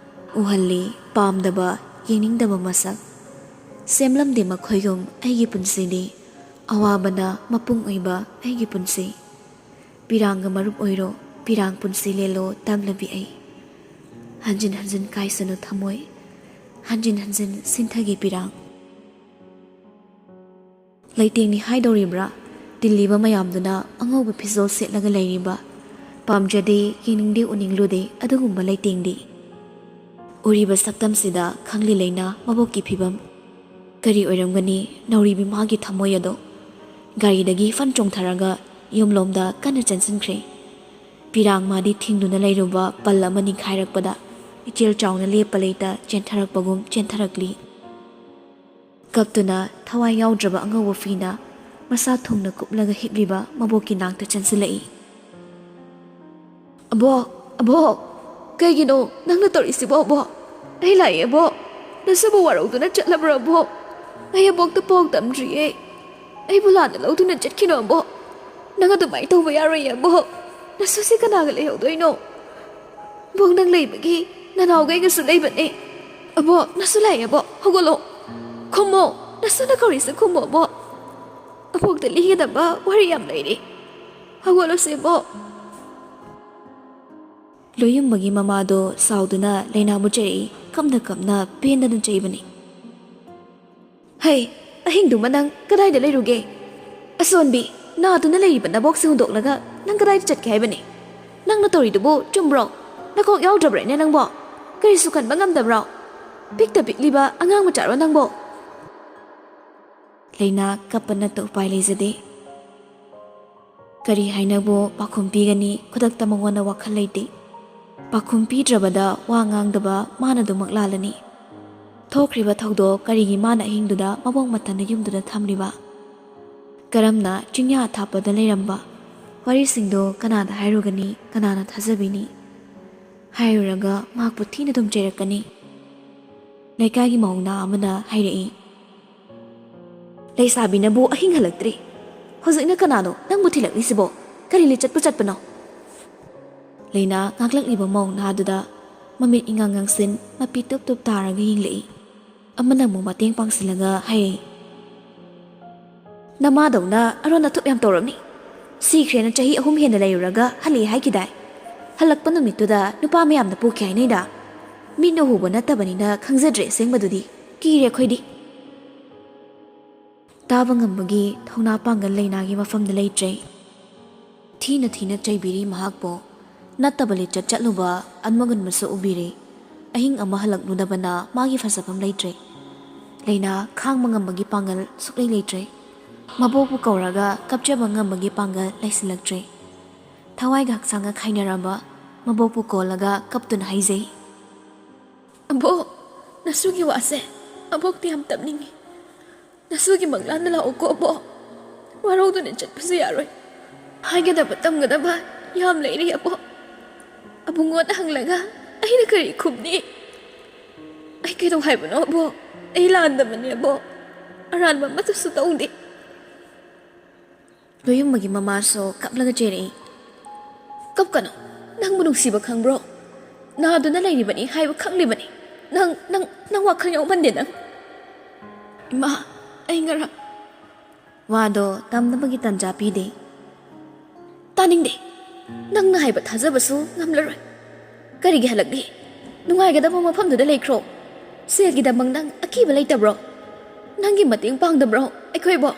ꯎꯍꯜꯂꯤ ꯄꯥꯝꯗꯕ, ꯌꯦꯡꯅꯤꯡꯗꯕ ꯃꯁꯛ꯫ ꯁꯦꯝꯂꯝꯗꯦ ꯃꯈꯣꯏꯒꯨꯝ ꯑꯩꯒꯤ ꯄꯨꯟꯁꯤꯗꯤ, ꯑꯋꯥꯕꯅ ꯃꯄꯨꯡ ꯑꯣꯏꯕ ꯑꯩꯒꯤ ꯄꯨꯟꯁꯤ꯫ ꯄꯤꯔꯥꯡꯒ ꯃꯔꯨꯞ ꯑꯣꯏꯔꯣ, ꯄꯤꯔꯥꯡ ꯄꯨꯟꯁꯤ ꯂꯦꯜꯂꯣ ꯇꯥꯡꯂꯕꯤ ꯑꯩ꯫ ꯍꯟꯖꯤꯟ ꯍꯟꯖꯤꯟ ꯀꯥꯏꯁꯅꯨ ꯊꯃꯣꯏ, ꯍꯟꯖꯤꯟ ꯍꯟꯖꯤꯟ ꯁꯤꯟꯊꯒꯤ ꯄꯤꯔꯥꯡ꯫ ꯂꯩꯇꯦꯡꯅꯤ ꯍꯥꯏꯗꯧꯔꯤꯕ꯭ꯔꯥ? ꯇꯤꯜꯂꯤꯕ ꯃꯌꯥꯝꯗꯨꯅ ꯑꯉꯧꯕ ꯐꯤꯖꯣꯜ ꯁꯦꯠꯂꯒ ꯂꯩꯔꯤꯕ, ꯄꯥꯝꯖꯗꯦ, ꯌꯦꯡꯅꯤꯡꯗꯦ, ꯎꯅꯤꯡꯂꯨꯗꯦ ꯑꯗꯨꯒꯨꯝꯕ ꯂꯩꯇꯦꯡꯗꯤ꯫ ꯎꯔꯤꯕ ꯁꯛꯇꯝꯁꯤꯗ ꯈꯪꯂꯤ ꯂꯩꯅꯥ ꯃꯕꯣꯛꯀꯤ ꯐꯤꯕꯝ꯫ ꯀꯔꯤ ꯑꯣꯏꯔꯝꯒꯅꯤ ꯅꯧꯔꯤꯕꯤ ꯃꯥꯒꯤ ꯊꯃꯣꯏ ꯑꯗꯣ? ꯒꯥꯔꯤꯗꯒꯤ ꯐꯟ ꯆꯣꯡꯊꯔꯒ ꯌꯨꯝꯂꯣꯝꯗ ꯀꯟꯅ ꯆꯪꯁꯤꯟꯈ꯭ꯔꯦ꯫ ꯄꯤꯔꯥꯡ ꯃꯥꯗꯤ ꯊꯤꯡꯗꯨꯅ ꯂꯩꯔꯨꯕ ꯄꯜ ꯑꯃ ꯅꯤꯡꯈꯥꯏꯔꯛꯄꯗ ꯏꯆꯦꯜ ꯆꯥꯎꯅ ꯂꯦꯞꯄ ꯂꯩꯇ ꯆꯦꯟꯊꯔꯛꯄꯒꯨꯝ ꯆꯦꯟꯊꯔꯛꯂꯤ꯫ ꯀꯞꯇꯨꯅ ꯊꯋꯥꯏ ꯌꯥꯎꯗ꯭ꯔꯕ ꯑꯉꯧꯕ ꯐꯤꯅ ꯃꯁꯥ ꯊꯨꯡꯅ ꯀꯨꯞꯂꯒ ꯍꯤꯞꯂꯤꯕ ꯃꯕꯣꯛꯀꯤ ꯅꯥꯛꯇ ꯆꯪꯁꯤꯜꯂꯛꯏ꯫ ꯑꯕꯣꯛ, ꯑꯕꯣꯛ, ꯀꯩꯒꯤꯅꯣ ꯅꯪꯅ ꯇꯧꯔꯤꯁꯤꯕꯣ ꯑꯕꯣꯛ? ꯑꯩ ꯂꯥꯛꯑꯦ ꯑꯕꯣꯛ꯫ ꯅꯁꯨꯕꯨ ꯋꯥꯔꯧꯗꯨꯅ ꯆꯠꯂꯕ꯭ꯔꯣ ꯑꯕꯣꯛ? ꯑꯩ ꯑꯕꯣꯛꯇ ꯄꯥꯎ ꯇꯝꯗ꯭ꯔꯤꯌꯦ꯫ ꯑꯩꯕꯨ ꯂꯥꯟꯅ ꯂꯧꯗꯨꯅ ꯆꯠꯈꯤꯅꯣ ꯑꯕꯣꯛ꯫ ꯅꯪ ꯑꯗꯨꯃꯥꯏꯅ ꯇꯧꯕ ꯌꯥꯔꯣꯏꯌꯦ ꯑꯕꯣꯛ꯫ ꯅꯁꯨꯁꯤ ꯀꯅꯥꯒ ꯂꯩꯍꯧꯗꯣꯏꯅꯣ? ꯑꯕꯣꯛ, ꯅꯪ ꯂꯩꯕꯒꯤ ꯅꯅꯥꯎꯒꯩꯒꯁꯨ ꯂꯩꯕꯅꯦ꯫ ꯑꯕꯣꯛ, ꯅꯁꯨ ꯂꯥꯛꯑꯦ ꯑꯕꯣꯛ, ꯍꯧꯒꯠꯂꯣ꯫ ꯈꯨꯝꯃꯣ, ꯅꯁꯨꯅ ꯀꯧꯔꯤꯁꯦ ꯈꯨꯝꯃꯣ ꯑꯕꯣꯛ꯫ ꯑꯕꯣꯛꯇ ꯂꯤꯒꯗꯕ ꯋꯥꯔꯤ ꯌꯥꯝ ꯂꯩꯔꯤ꯫ ꯍꯧꯒꯠꯂꯣꯁꯦ ꯑꯕꯣꯛ꯫ ꯂꯣꯏꯌꯨꯝꯕꯒꯤ ꯃꯃꯥꯗꯣ ꯁꯥꯎꯗꯨꯅ ꯂꯩꯅꯥꯕꯨ ꯆꯩꯔꯛꯏ꯫ ꯀꯞꯅ ꯀꯞꯅ ꯄꯦꯟꯗꯅ ꯆꯩꯕꯅꯤ꯫ ꯍꯩ, ꯑꯍꯤꯡꯗꯨꯃ ꯅꯪ ꯀꯗꯥꯏꯗ ꯂꯩꯔꯨꯒꯦ? ꯑꯁꯣꯟꯕꯤ, ꯅꯥꯗꯨꯅ ꯂꯩꯔꯤꯕ ꯅꯕꯣꯛꯁꯦ ꯍꯨꯟꯗꯣꯛꯂꯒ ꯅꯪ ꯀꯗꯥꯏꯗ ꯆꯠꯀꯦ ꯍꯥꯏꯕꯅꯤ? ꯅꯪꯅ ꯇꯧꯔꯤꯗꯨꯕꯨ ꯆꯨꯝꯕ꯭ꯔꯣ? ꯅꯀꯣꯛ ꯌꯥꯎꯗ꯭ꯔꯕ꯭ꯔꯅꯦ ꯅꯪꯕꯣ? ꯀꯔꯤꯁꯨ ꯈꯟꯕ ꯉꯝꯗꯕ꯭ꯔꯣ? ꯄꯤꯛꯇ ꯄꯤꯛꯂꯤꯕ ꯑꯉꯥꯡ ꯃꯆꯥꯔꯣ ꯅꯪꯕꯣ? ꯂꯩꯅꯥ ꯀꯞꯄ ꯅꯠꯇ ꯎꯄꯥꯏ ꯂꯩꯖꯗꯦ꯫ ꯀꯔꯤ ꯍꯥꯏꯅꯕꯨ ꯄꯥꯎꯈꯨꯝ ꯄꯤꯒꯅꯤ? ꯈꯨꯗꯛꯇ ꯃꯉꯣꯟꯗ ꯋꯥꯈꯜ ꯂꯩꯇꯦ꯫ ꯄꯥꯎꯈꯨꯝ ꯄꯤꯗ꯭ꯔꯕꯗ ꯋꯥ ꯉꯥꯡꯗꯕ ꯃꯥꯅꯗꯨꯃꯛ ꯂꯥꯜꯂꯅꯤ꯫ ꯊꯣꯛꯈ꯭ꯔꯤꯕ ꯊꯧꯗꯣꯛ ꯀꯔꯤꯒꯤ ꯃꯥꯅ ꯑꯍꯤꯡꯗꯨꯗ ꯃꯕꯣꯛ ꯃꯊꯟꯗ ꯌꯨꯝꯗꯨꯗ ꯊꯝꯂꯤꯕ? ꯀꯔꯝꯅ ꯆꯤꯡꯌꯥ ꯑꯊꯥꯞꯄꯗ ꯂꯩꯔꯝꯕ? ꯋꯥꯔꯤꯁꯤꯡꯗꯣ ꯀꯅꯥꯗ ꯍꯥꯏꯔꯨꯒꯅꯤ? ꯀꯅꯥꯅ ꯊꯥꯖꯕꯤꯅꯤ? ꯍꯥꯏꯔꯨꯔꯒ ꯃꯍꯥꯛꯄꯨ ꯊꯤꯅ ꯑꯗꯨꯝ ꯆꯩꯔꯛꯀꯅꯤ꯫ ꯂꯩꯀꯥꯏꯒꯤ ꯃꯧꯅꯥ ꯑꯃꯅ ꯍꯥꯏꯔꯛꯏ꯫ ꯂꯩꯁꯥꯕꯤꯅꯕꯨ ꯑꯍꯤꯡ ꯍꯜꯂꯛꯇ꯭ꯔꯤ ꯍꯧꯖꯤꯛꯅ ꯀꯅꯥꯅꯣ ꯅꯪꯕꯨ ꯊꯤꯜꯂꯛꯂꯤꯁꯤꯕꯣ ꯀꯔꯤ ꯂꯤꯆꯠꯄꯨ ꯆꯠꯄꯅꯣ ꯂꯩꯅꯥ ꯉꯥꯛꯂꯛꯂꯤꯕ ꯃꯧ ꯅꯍꯥꯗꯨꯗ ꯃꯃꯤꯠ ꯏꯉꯥꯡ ꯉꯥꯡꯁꯤꯟ ꯃꯄꯤ ꯇꯨꯞ ꯇꯨꯞ ꯇꯥꯔꯒ ꯌꯦꯡꯂꯛꯏ ꯑꯃꯅ ꯑꯃꯨꯛ ꯃꯇꯦꯡ ꯄꯥꯡꯁꯤꯜꯂꯒ ꯍꯥꯏꯔꯛꯏ ꯅꯃꯥꯗꯧꯅ ꯑꯔꯣꯟ ꯑꯊꯨꯞ ꯌꯥꯝ ꯇꯧꯔꯝꯅꯤ ꯁꯤꯈ꯭ꯔꯦꯅ ꯆꯍꯤ 3 ꯍꯦꯟꯅ ꯂꯩꯔꯨꯔꯒ ꯍꯜꯂꯛꯑꯦ ꯍꯥꯏꯈꯤꯗꯥꯏ ꯍꯜꯂꯛꯄ ꯅꯨꯃꯤꯠꯇꯨꯗ ꯅꯨꯄꯥ ꯃꯌꯥꯝꯅ ꯄꯨꯈꯤ ꯍꯥꯏꯅꯩꯗ ꯃꯤꯠꯅ ꯎꯕ ꯅꯠꯇꯕꯅꯤꯅ ꯈꯪꯖꯗ꯭ꯔꯦ ꯑꯁꯦꯡꯕꯗꯨꯗꯤ ꯀꯤꯔꯦ ꯑꯩꯈꯣꯏꯗꯤ ꯇꯥꯕ ꯉꯝꯕꯒꯤ ꯊꯧꯅꯥ ꯄꯥꯡꯒꯜ ꯂꯩꯅꯥꯒꯤ ꯃꯐꯝꯗ ꯂꯩꯇ꯭ꯔꯦ ꯊꯤꯅ ꯊꯤꯅ ꯆꯩꯕꯤꯔꯤ ꯃꯍꯥꯛꯄꯨ ꯅꯠꯇꯕ ꯂꯤꯆꯠ ꯆꯠꯂꯨꯕ ꯑꯟꯃꯒꯨꯟꯕꯁꯨ ꯎꯕꯤꯔꯤ ꯑꯍꯤꯡ ꯑꯃ ꯍꯜꯂꯛꯂꯨꯗꯕꯅ ꯃꯥꯒꯤ ꯐꯖꯐꯝ ꯂꯩꯇ꯭ꯔꯦ ꯂꯩꯅꯥ ꯈꯥꯡꯕ ꯉꯝꯕꯒꯤ ꯄꯥꯡꯒꯜ ꯁꯨꯛꯂꯩ ꯂꯩꯇ꯭ꯔꯦ ꯃꯕꯣꯛꯄꯨ ꯀꯧꯔꯒ ꯀꯞꯆꯕ ꯉꯝꯕꯒꯤ ꯄꯥꯡꯒꯜ ꯂꯩꯁꯤꯜꯂꯛꯇ꯭ꯔꯦ ꯊꯋꯥꯏꯒ ꯍꯛꯆꯥꯡꯒ ꯈꯥꯏꯅꯔꯕ ꯃꯕꯣꯛꯄꯨ ꯀꯣꯜꯂꯒ ꯀꯞꯇꯨꯅ ꯍꯥꯏꯖꯩ ꯑꯕꯣꯛ ꯅꯁꯨꯒꯤ ꯋꯥꯁꯦ ꯑꯕꯣꯛꯇꯤ ꯌꯥꯝ ꯇꯞꯅꯤꯡꯉꯤ ꯅꯁꯨꯒꯤ ꯃꯪꯂꯥꯟꯗ ꯂꯥꯛꯑꯣꯀꯣ ꯑꯕꯣꯛ ꯋꯥꯔꯧꯗꯨꯅ ꯆꯠꯄꯁꯨ ꯌꯥꯔꯣꯏ ꯍꯥꯏꯒꯗꯕ ꯇꯝꯒꯗꯕ ꯌꯥꯝ ꯂꯩꯔꯤ ꯑꯕꯣꯛ ꯑꯕꯨꯡꯉꯣꯗ ꯍꯪꯂꯒ ꯑꯩꯅ ꯀꯔꯤ ꯈꯨꯝꯅꯤ ꯑꯩ ꯀꯩꯗꯧ ꯍꯥꯏꯕꯅꯣ ꯑꯕꯣꯛ ꯑꯩ ꯂꯥꯟꯗꯕꯅꯦ ꯑꯕꯣꯛ ꯑꯔꯥꯟꯕ ꯑꯃꯠꯇꯁꯨ ꯇꯧꯗꯦ ꯂꯣꯌꯨꯝꯕꯒꯤ ꯃꯃꯥꯁꯨ ꯀꯞꯂꯒ ꯆꯦꯔꯛꯏ ꯀꯞꯀꯅꯣ ꯅꯪꯕꯨ ꯅꯨꯡꯁꯤꯕ ꯈꯪꯕ꯭ꯔꯣ ꯅꯥꯗꯨꯅ ꯂꯩꯔꯤꯕꯅꯤ ꯍꯥꯏꯕ ꯈꯪꯂꯤꯕꯅꯤ ꯅꯪ ꯋꯥꯈꯜ ꯌꯥꯎꯃꯟꯗꯦ ꯅꯪ ꯏꯃꯥ ꯑꯩ ꯉꯔꯥꯡ ꯋꯥꯗꯣ ꯇꯝꯅꯕꯒꯤ ꯇꯟꯖꯥ ꯄꯤꯗꯦ ꯇꯥꯅꯤꯡꯗꯦ ꯅꯪꯅ ꯍꯥꯏꯕ ꯊꯥꯖꯕꯁꯨ ꯉꯝꯂꯔꯣꯏ ꯀꯔꯤꯒꯤ ꯍꯜꯂꯛꯂꯤ ꯅꯨꯡꯉꯥꯏꯒꯗꯕ ꯃꯐꯝꯗꯨꯗ ꯂꯩꯈ꯭ꯔꯣ ꯁꯦꯜꯒꯤꯗꯃꯛ ꯅꯪ ꯑꯀꯤꯕ ꯂꯩꯇꯕ꯭ꯔോ ꯅꯪꯒꯤ ꯃꯇꯦꯡ ꯄꯥꯡꯗꯕ꯭ꯔോ ꯑꯩꯈꯣꯏꯕꯣ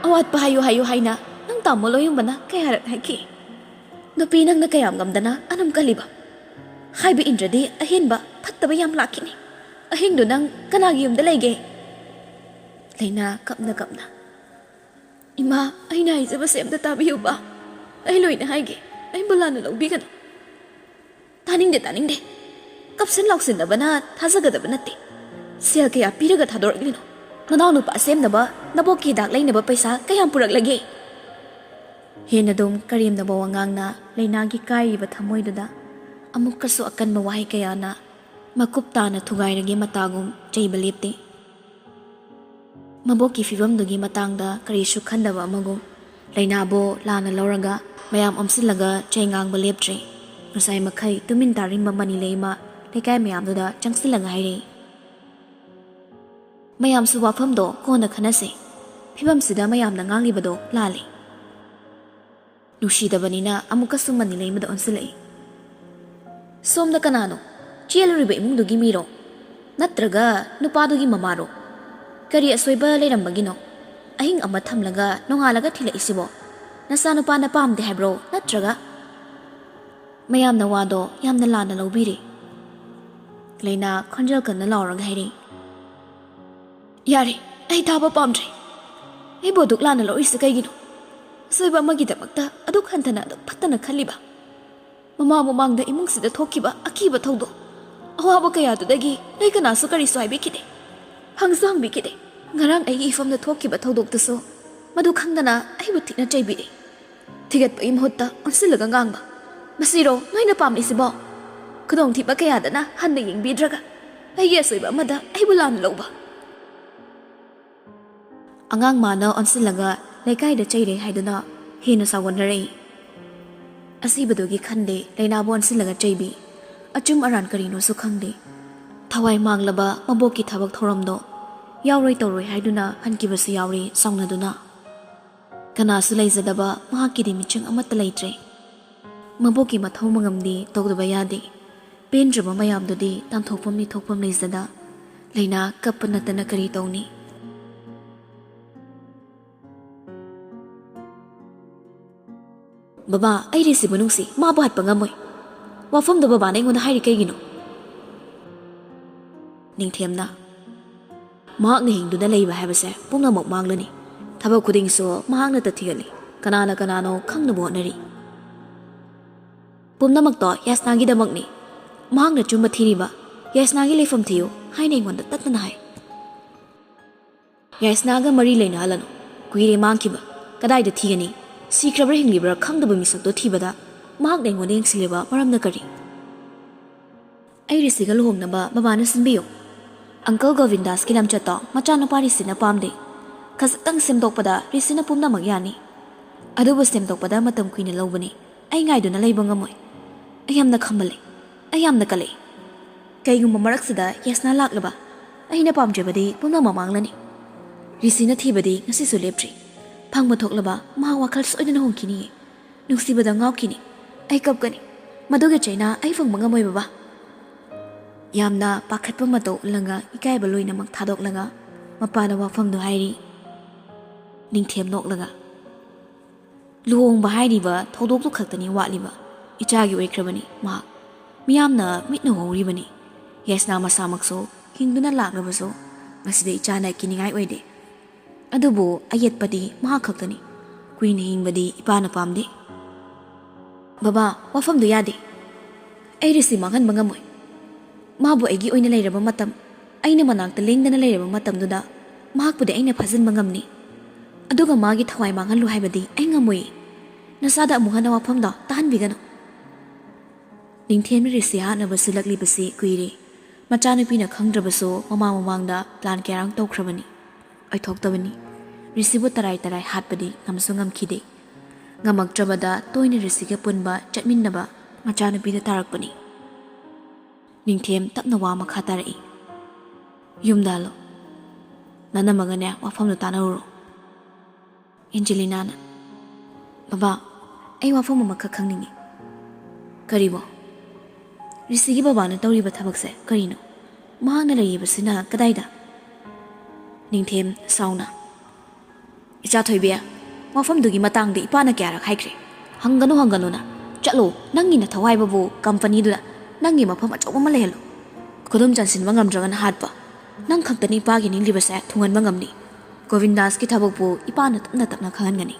ꯑꯋꯥꯠꯄ ꯍꯥꯏꯌꯨ ꯍꯥꯏꯅ ꯅꯪ ꯇꯥꯃꯣ ꯂꯣꯌꯨꯝꯕꯅ ꯀꯌꯥꯔꯛ ꯍꯥꯏꯈꯤ ꯅꯨꯄꯤ ꯅꯪꯅ ꯀꯌꯥꯝ ꯉꯝꯗꯅ ꯑꯅꯝ ꯀꯜꯂꯤꯕ ꯍꯥꯏꯕ ꯏꯟꯗ꯭ꯔꯗꯤ ꯑꯍꯦꯟꯕ ꯐꯠꯇꯕ ꯌꯥꯝ ꯂꯥꯛꯈꯤꯅꯤ ꯑꯍꯤꯡꯗꯨ ꯅꯪ ꯀꯅꯥꯒꯤ ꯌꯨꯝꯗ ꯂꯩꯒꯦ ꯂꯩꯅꯥ ꯀꯞꯅ ꯀꯞꯅ ꯏꯃꯥ ꯑꯩꯅ ꯍꯥꯏꯖꯕꯁꯦ ꯑꯝꯇ ꯇꯥꯕꯤꯌꯨꯕ ꯑꯩ ꯂꯣꯏꯅ ꯍꯥꯏꯒꯦ ꯑꯩꯕꯨ ꯂꯥꯟꯅ ꯂꯧꯕꯤꯒꯅꯨ ꯇꯥꯅꯤꯡꯗꯦ ꯀꯞꯁꯤꯟ ꯂꯥꯎꯁꯤꯟꯅꯕꯅ ꯊꯥꯖꯒꯗꯕ ꯅꯠꯇꯦ ꯁꯦꯜ ꯀꯌꯥ ꯄꯤꯔꯒ ꯊꯥꯗꯣꯔꯛꯂꯤꯅꯣ ꯅꯅꯥꯎ ꯅꯨꯄꯥ ꯁꯦꯝꯅꯕ ꯅꯕꯣꯛꯀꯤ ꯍꯤꯗꯥꯛ ꯂꯩꯅꯕ ꯄꯩꯁꯥ ꯀꯌꯥꯝ ꯄꯨꯔꯛꯂꯒꯦ ꯍꯦꯟꯅꯗꯨꯝ ꯀꯔꯦꯝꯅꯕ ꯋꯥꯉꯥꯡꯅ ꯂꯩꯅꯥꯒꯤ ꯀꯥꯏꯔꯤꯕ ꯊꯃꯣꯏꯗꯨꯗ ꯑꯃꯨꯛꯀꯁꯨ ꯑꯀꯟꯕ ꯋꯥꯍꯩ ꯀꯌꯥꯅ ꯃꯀꯨꯞ ꯇꯥꯅ ꯊꯨꯒꯥꯏꯔꯒꯦ ꯃꯇꯥꯒꯨꯝ ꯆꯩꯕ ꯂꯦꯞꯇꯦ ꯃꯕꯣꯛꯀꯤ ꯐꯤꯕꯝꯗꯨꯒꯤ ꯃꯇꯥꯡꯗ ꯀꯔꯤꯁꯨ ꯈꯟꯗꯕ ꯑꯃꯒꯨꯝ ꯂꯩꯅꯥꯕꯨ ꯂꯥꯟꯅ ꯂꯧꯔꯒ ꯃꯌꯥꯝ ꯑꯃꯁꯤꯜꯂꯒ ꯆꯩ ꯉꯥꯡꯕ ꯂꯦꯞꯇ꯭ꯔꯦ ꯉꯁꯥꯏ ꯃꯈꯩ ꯇꯨꯃꯤꯟ ꯇꯥꯔꯤꯡꯕ ꯃꯅꯤꯂꯩꯃ ꯂꯩꯀꯥꯏ ꯃꯌꯥꯝꯗꯨꯗ ꯆꯪꯁꯤꯜꯂꯒ ꯍꯥꯏꯔꯛꯏ ꯃꯌꯥꯝꯁꯨ ꯋꯥꯐꯝꯗꯣ ꯀꯣꯟꯅ ꯈꯟꯅꯁꯤ ꯐꯤꯕꯝꯁꯤꯗ ꯃꯌꯥꯝꯅ ꯉꯥꯡꯂꯤꯕꯗꯣ ꯂꯥꯜꯂꯤ ꯅꯨꯡꯁꯤꯗꯕꯅꯤꯅ ꯑꯃꯨꯛꯀꯁꯨ ꯃꯅꯤꯂꯩꯃꯗ ꯑꯣꯟꯁꯤꯜꯂꯛꯏ ꯁꯣꯝꯗ ꯀꯅꯥꯅꯣ ꯆꯦꯜꯂꯨꯔꯤꯕ ꯏꯃꯨꯡꯗꯨꯒꯤ ꯃꯤꯔꯣ ꯅꯠꯇ꯭ꯔꯒ ꯅꯨꯄꯥꯗꯨꯒꯤ ꯃꯃꯥꯔꯣ ꯀꯔꯤ ꯑꯁꯣꯏꯕ ꯂꯩꯔꯝꯕꯒꯤꯅꯣ ꯑꯍꯤꯡ ꯑꯃ ꯊꯝꯂꯒ ꯅꯣꯡꯉꯥꯜꯂꯒ ꯊꯤꯜꯂꯛꯏꯁꯤꯕꯣ ꯅꯆꯥꯅꯨꯄꯥꯅ ꯄꯥꯝꯗꯦ ꯍꯥꯏꯕ꯭ꯔꯣ ꯅꯠꯇ꯭ꯔꯒ ꯃꯌꯥꯝꯅ ꯋꯥꯗꯣ ꯌꯥꯝꯅ ꯂꯥꯟꯅ ꯂꯧꯕꯤꯔꯤ ꯂꯩꯅꯥ ꯈꯣꯟꯖꯦꯜ ꯀꯟꯅ ꯂꯥꯎꯔꯒ ꯍꯥꯏꯔꯛꯏ ꯌꯥꯔꯦ ꯑꯩ ꯇꯥꯕ ꯄꯥꯝꯗ꯭ꯔꯦ ꯑꯩꯕꯨ ꯑꯗꯨꯛ ꯂꯥꯟꯅ ꯂꯧꯔꯤꯁꯤ ꯀꯩꯒꯤꯅꯣ ꯑꯁꯣꯏꯕ ꯑꯃꯒꯤꯗꯃꯛꯇ ꯑꯗꯨꯛ ꯍꯟꯊꯅ ꯑꯗꯨꯛ ꯐꯠꯇꯅ ꯈꯜꯂꯤꯕ ꯃꯃꯥꯡꯗ ꯏꯃꯨꯡꯁꯤꯗ ꯊꯣꯛꯈꯤꯕ ꯑꯀꯤꯕ ꯊꯧꯗꯣꯛ ꯑꯋꯥꯕ ꯀꯌꯥꯗꯨꯗꯒꯤ ꯅꯣꯏ ꯀꯅꯥꯁꯨ ꯀꯔꯤꯁꯨ ꯍꯥꯏꯕꯤꯈꯤꯗꯦ ꯍꯪꯁꯨ ꯍꯪꯕꯤꯈꯤꯗꯦ ꯉꯔꯥꯡ ꯑꯩꯒꯤ ꯏꯐꯝꯗ ꯊꯣꯛꯈꯤꯕ ꯊꯧꯗꯣꯛꯇꯨꯁꯨ ꯃꯗꯨ ꯈꯪꯗꯅ ꯑꯩꯕꯨ ꯊꯤꯅ ꯆꯩꯕꯤꯔꯤ ꯊꯤꯒꯠꯄꯒꯤ ꯃꯍꯨꯠꯇ ꯑꯣꯟꯁꯤꯜꯂꯒ ꯉꯥꯡꯕ ꯃꯁꯤꯔꯣ ꯅꯣꯏꯅ ꯄꯥꯝꯂꯤꯁꯤꯕꯣ ꯈꯨꯗꯣꯡꯊꯤꯕ ꯀꯌꯥꯗꯅ ꯍꯟꯅ ꯌꯦꯡꯕꯤꯗ꯭ꯔꯒ ꯑꯩꯒꯤ ꯑꯁꯣꯏꯕ ꯑꯃꯗ ꯑꯩꯕꯨ ꯂꯥꯟꯅ ꯂꯧꯕ ꯑꯉꯥꯡ ꯃꯥꯅ ꯑꯣꯟꯁꯤꯜꯂꯒ ꯂꯩꯀꯥꯏꯗ ꯆꯩꯔꯦ ꯍꯥꯏꯗꯨꯅ ꯍꯦꯟꯅ ꯁꯥꯎꯒꯠꯅꯔꯛꯏ ꯑꯁꯤꯕꯗꯨꯒꯤ ꯈꯟꯗꯦ ꯂꯩꯅꯥꯕꯨ ꯑꯣꯟꯁꯤꯜꯂꯒ ꯆꯩꯕꯤ ꯑꯆꯨꯝ ꯑꯔꯥꯟ ꯀꯔꯤꯅꯣꯁꯨ ꯈꯪꯗꯦ ꯊꯋꯥꯏ ꯃꯥꯡꯂꯕ ꯃꯕꯣꯛꯀꯤ ꯊꯕꯛ ꯊꯧꯔꯝꯗꯣ ꯌꯥꯎꯔꯣꯏ ꯇꯧꯔꯣꯏ ꯍꯥꯏꯗꯨꯅ ꯍꯟꯈꯤꯕꯁꯨ ꯌꯥꯎꯔꯤ ꯁꯥꯎꯅꯗꯨꯅ ꯀꯅꯥꯁꯨ ꯂꯩꯖꯗꯕ ꯃꯍꯥꯛꯀꯤꯗꯤ ꯃꯤꯆꯪ ꯑꯃꯠꯇ ꯂꯩꯇ꯭ꯔꯦ ꯃꯕꯣꯛꯀꯤ ꯃꯊꯧ ꯃꯉꯝꯗꯤ ꯇꯧꯗꯕ ꯌꯥꯗꯦ ꯄꯦꯟꯗ꯭ꯔꯕ ꯃꯌꯥꯝꯗꯨꯗꯤ ꯇꯥꯟꯊꯣꯛꯐꯝ ꯊꯣꯛꯐꯝ ꯂꯩꯖꯗ ꯂꯩꯅꯥ ꯀꯞꯄ ꯅꯠꯇꯅ ꯀꯔꯤ ꯇꯧꯅꯤ ꯕꯕꯥ ꯑꯩ ꯔꯤꯁꯤꯕꯨ ꯅꯨꯡꯁꯤ ꯃꯥꯕꯨ ꯍꯥꯠꯄ ꯉꯝꯃꯣꯏ ꯋꯥꯐꯝꯗꯣ ꯕꯕꯥꯅ ꯑꯩꯉꯣꯟꯗ ꯍꯥꯏꯔꯤ ꯀꯩꯒꯤꯅꯣ ꯅꯤꯡꯊꯦꯝꯅ ꯃꯍꯥꯛꯅ ꯍꯤꯡꯗꯨꯅ ꯂꯩꯕ ꯍꯥꯏꯕꯁꯦ ꯄꯨꯝꯅꯃꯛ ꯃꯥꯡꯂꯅꯤ ꯊꯕꯛ ꯈꯨꯗꯤꯡꯁꯨ ꯃꯍꯥꯛꯅꯇ ꯊꯤꯒꯠꯂꯤ ꯀꯅꯥꯅꯣ ꯈꯪꯅꯕ ꯍꯣꯠꯅꯔꯤ ꯄꯨꯝꯅꯃꯛꯇꯣ ꯌꯥꯁꯅꯥꯒꯤꯗꯃꯛꯅꯤ ꯃꯍꯥꯛꯅ ꯆꯨꯝꯕ ꯊꯤꯔꯤꯕ ꯌꯥꯁꯅꯥꯒꯤ ꯂꯩꯐꯝ ꯊꯤꯌꯨ ꯍꯥꯏꯅ ꯑꯩꯉꯣꯟꯗ ꯇꯠꯇꯅ ꯍꯥꯏ ꯌꯥꯁꯅꯥꯒ ꯃꯔꯤ ꯂꯩꯅꯍꯜꯂꯅꯨ ꯀꯨꯏꯔꯦ ꯃꯥꯡꯈꯤꯕ ꯀꯗꯥꯏꯗ ꯊꯤꯒꯅꯤ ꯁꯤꯈ꯭ꯔꯕ꯭ꯔꯥ ꯍꯤꯡꯂꯤꯕ꯭ꯔꯥ ꯈꯪꯗꯕ ꯃꯤꯁꯛꯇꯣ ꯊꯤꯕꯗ ꯃꯍꯥꯛꯅ ꯑꯩꯉꯣꯟꯗ ꯌꯦꯡꯁꯤꯜꯂꯤꯕ ꯃꯔꯝꯅ ꯀꯔꯤ ꯑꯩ ꯔꯤꯁꯤꯒ ꯂꯨꯍꯣꯡꯅꯕ ꯕꯕꯥꯅ ꯁꯤꯟꯕꯤꯌꯨ ꯑꯪꯀꯜ ꯒꯣꯕꯤꯟꯗꯥꯁꯀꯤ ꯂꯝꯆꯠꯇꯣ ꯃꯆꯥꯅꯨꯄꯥ ꯔꯤꯁꯤꯅ ꯄꯥꯝꯗꯦ ꯈꯖꯤꯛꯇꯪ ꯁꯦꯝꯗꯣꯛꯄꯗ ꯔꯤꯁꯤꯅ ꯄꯨꯝꯅꯃꯛ ꯌꯥꯅꯤ ꯑꯗꯨꯕꯨ ꯁꯦꯝꯗꯣꯛꯄꯗ ꯃꯇꯝ ꯀꯨꯏꯅ ꯂꯧꯕꯅꯤ ꯑꯩ ꯉꯥꯏꯗꯨꯅ ꯂꯩꯕ ꯉꯝꯃꯣꯏ ꯑꯩ ꯌꯥꯝꯅ ꯈꯝꯕꯜꯂꯤ ꯑꯩ ꯌꯥꯝꯅ ꯀꯜꯂꯤ ꯀꯩꯒꯨꯝꯕ ꯃꯔꯛꯁꯤꯗ ꯌꯦꯁꯅꯥ ꯂꯥꯛꯂꯕ ꯑꯩꯅ ꯄꯥꯝꯖꯕꯗꯤ ꯄꯨꯝꯅꯃꯛ ꯃꯥꯡꯂꯅꯤ ꯔꯤꯁꯤꯅ ꯊꯤꯕꯗꯤ ꯉꯁꯤꯁꯨ ꯂꯦꯞꯇ꯭ꯔꯤ ꯐꯪꯕ ꯊꯣꯛꯂꯕ ꯃꯍꯥꯛ ꯋꯥꯈꯜ ꯁꯣꯏꯗꯅ ꯍꯣꯡꯈꯤꯅꯤꯌꯦ ꯅꯨꯡꯁꯤꯕꯗ ꯉꯥꯎꯈꯤꯅꯤ ꯑꯩ ꯀꯞꯀꯅꯤ ꯃꯗꯨꯒꯤ ꯆꯩꯅꯥ ꯑꯩ ꯐꯪꯕ ꯉꯝꯃꯣꯏ ꯕꯕꯥ ꯌꯥꯝꯅ ꯄꯥꯈꯠꯄ ꯃꯇꯧ ꯎꯠꯂꯒ ꯏꯀꯥꯏꯕ ꯂꯣꯏꯅꯃꯛ ꯊꯥꯗꯣꯛꯂꯒ ꯃꯄꯥꯅ ꯋꯥꯐꯝꯗꯨ ꯍꯥꯏꯔꯤ ꯅꯤꯡꯊꯦꯝ ꯅꯣꯛꯂꯒ ꯂꯨꯍꯣꯡꯕ ꯍꯥꯏꯔꯤꯕ ꯊꯧꯗꯣꯛꯇꯨ ꯈꯛꯇꯅꯤ ꯋꯥꯠꯂꯤꯕ ꯏꯆꯥꯒꯤ ꯑꯣꯏꯈ꯭ꯔꯕꯅꯤ ꯃꯍꯥꯛ ꯃꯤꯌꯥꯝꯅ ꯃꯤꯠꯅ ꯎꯍꯧꯔꯤꯕꯅꯤ ꯌꯦꯁꯅꯥ ꯃꯁꯥꯃꯛꯁꯨ ꯍꯤꯡꯗꯨꯅ ꯂꯥꯛꯂꯕꯁꯨ ꯉꯁꯤꯗ ꯏꯆꯥꯅ ꯀꯤꯅꯤꯡꯉꯥꯏ ꯑꯣꯏꯗꯦ ꯑꯗꯨꯕꯨ ꯑꯌꯦꯠꯄꯗꯤ ꯃꯍꯥꯛ ꯈꯛꯇꯅꯤ ꯀꯨꯏꯅ ꯍꯤꯡꯕꯗꯤ ꯏꯄꯥꯅ ꯄꯥꯝꯗꯦ ꯕꯕꯥ ꯋꯥꯐꯝꯗꯨ ꯌꯥꯗꯦ ꯑꯩ ꯔꯤꯁꯤ ꯃꯥꯡꯍꯟꯕ ꯉꯝꯃꯣꯏ ꯃꯥꯕꯨ ꯑꯩꯒꯤ ꯑꯣꯏꯅ ꯂꯩꯔꯕ ꯃꯇꯝ ꯑꯩꯅ ꯃꯅꯥꯛꯇ ꯂꯦꯡꯗꯅ ꯂꯩꯔꯕ ꯃꯇꯝꯗꯨꯗ ꯃꯍꯥꯛꯄꯨꯗꯤ ꯑꯩꯅ ꯐꯥꯖꯤꯟꯕ ꯉꯝꯅꯤ ꯑꯗꯨꯒ ꯃꯥꯒꯤ ꯊꯋꯥꯏ ꯃꯥꯡꯍꯜꯂꯨ ꯍꯥꯏꯕꯗꯤ ꯑꯩ ꯉꯝꯃꯣꯏ ꯅꯁꯥꯗ ꯑꯃꯨꯛ ꯍꯟꯅ ꯋꯥꯐꯝꯗꯣ ꯇꯥꯍꯟꯕꯤꯒꯅꯨ ꯅꯤꯡꯊꯦꯝꯅ ꯔꯤꯁꯤ ꯍꯥꯠꯅꯕ ꯁꯤꯜꯂꯛꯂꯤꯕꯁꯤ ꯀꯨꯏꯔꯦ ꯃꯆꯥꯅꯨꯄꯤꯅ ꯈꯪꯗ꯭ꯔꯕꯁꯨ ꯃꯃꯥꯡꯗ ꯄ꯭ꯂꯥꯟ ꯀꯌꯥꯔꯪ ꯇꯧꯈ꯭ꯔꯕꯅꯤ ꯑꯣꯏꯊꯣꯛꯇꯕꯅꯤ ꯔꯤꯁꯤꯕꯨ ꯇꯔꯥꯏ ꯍꯥꯠꯄꯗꯤ ꯉꯝꯁꯨ ꯉꯝꯈꯤꯗꯦ ꯉꯝꯃꯛꯇ꯭ꯔꯕꯗ ꯇꯣꯏꯅ ꯔꯤꯁꯤꯒ ꯄꯨꯟꯕ ꯆꯠꯃꯤꯟꯅꯕ ꯃꯆꯥꯅꯨꯄꯤꯗ ꯇꯥꯔꯛꯄꯅꯤ ꯅꯤꯡꯊꯦꯝ ꯇꯞꯅ ꯋꯥ ꯃꯈꯥ ꯇꯥꯔꯛꯏ ꯌꯨꯝꯗ ꯍꯜꯂꯣ ꯅꯅꯝꯃꯒꯅꯦ ꯋꯥꯐꯝꯗꯨ ꯇꯥꯟꯅꯔꯨꯔꯣ ꯑꯦꯟꯖꯦꯂꯤꯅꯥꯅ ꯕꯕꯥ ꯑꯩ ꯋꯥꯐꯝ ꯑꯃꯈꯛ ꯈꯪꯅꯤꯡꯉꯤ ꯀꯔꯤꯕꯣ ꯔꯤꯁꯤꯒꯤ ꯕꯕꯥꯅ ꯇꯧꯔꯤꯕ ꯊꯕꯛꯁꯦ ꯀꯔꯤꯅꯣ ꯃꯍꯥꯛꯅ ꯂꯩꯔꯤꯕꯁꯤꯅ ꯀꯗꯥꯏꯗ ꯅꯤꯡꯊꯦꯝ ꯁꯥꯎꯅ ꯏꯆꯥ ꯊꯣꯏꯕꯤ ꯋꯥꯐꯝꯗꯨꯒꯤ ꯃꯇꯥꯡꯗ ꯏꯄꯥꯅ ꯀꯌꯥꯔꯛ ꯍꯥꯏꯈ꯭ꯔꯦ ꯍꯪꯒꯅꯨꯅ ꯆꯠꯂꯣ ꯅꯪꯒꯤ ꯅꯊꯋꯥꯏꯕꯕꯨ ꯀꯝꯄꯅꯤꯗꯨꯗ ꯅꯪꯒꯤ ꯃꯐꯝ ꯑꯆꯧꯕ ꯑꯃ ꯂꯩꯍꯜꯂꯣ ꯈꯨꯗꯨꯝ ꯆꯟꯁꯤꯟꯕ ꯉꯝꯗ꯭ꯔꯒꯅ ꯍꯥꯠꯄ ꯅꯪ ꯈꯛꯇꯅꯤ ꯏꯄꯥꯒꯤ ꯅꯤꯡꯂꯤꯕꯁꯦ ꯊꯨꯡꯍꯟꯕ ꯉꯝꯅꯤ ꯒꯣꯕꯤꯟꯗꯥꯁꯀꯤ ꯊꯕꯛꯄꯨ ꯏꯄꯥꯅ ꯇꯞꯅ ꯈꯪꯍꯟꯒꯅꯤ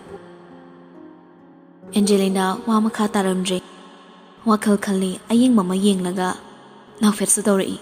ꯑꯦꯟꯖꯦꯂꯤꯅꯥ ꯋꯥ ꯃꯈꯥ ꯇꯥꯔꯝꯗ꯭ꯔꯦ ꯋꯥꯈꯜ ꯈꯜꯂꯤ ꯑꯌꯦꯡꯕ ꯑꯃ ꯌꯦꯡꯂꯒ ꯅꯥꯎꯐꯦꯠꯁꯨ ꯇꯧꯔꯛꯏ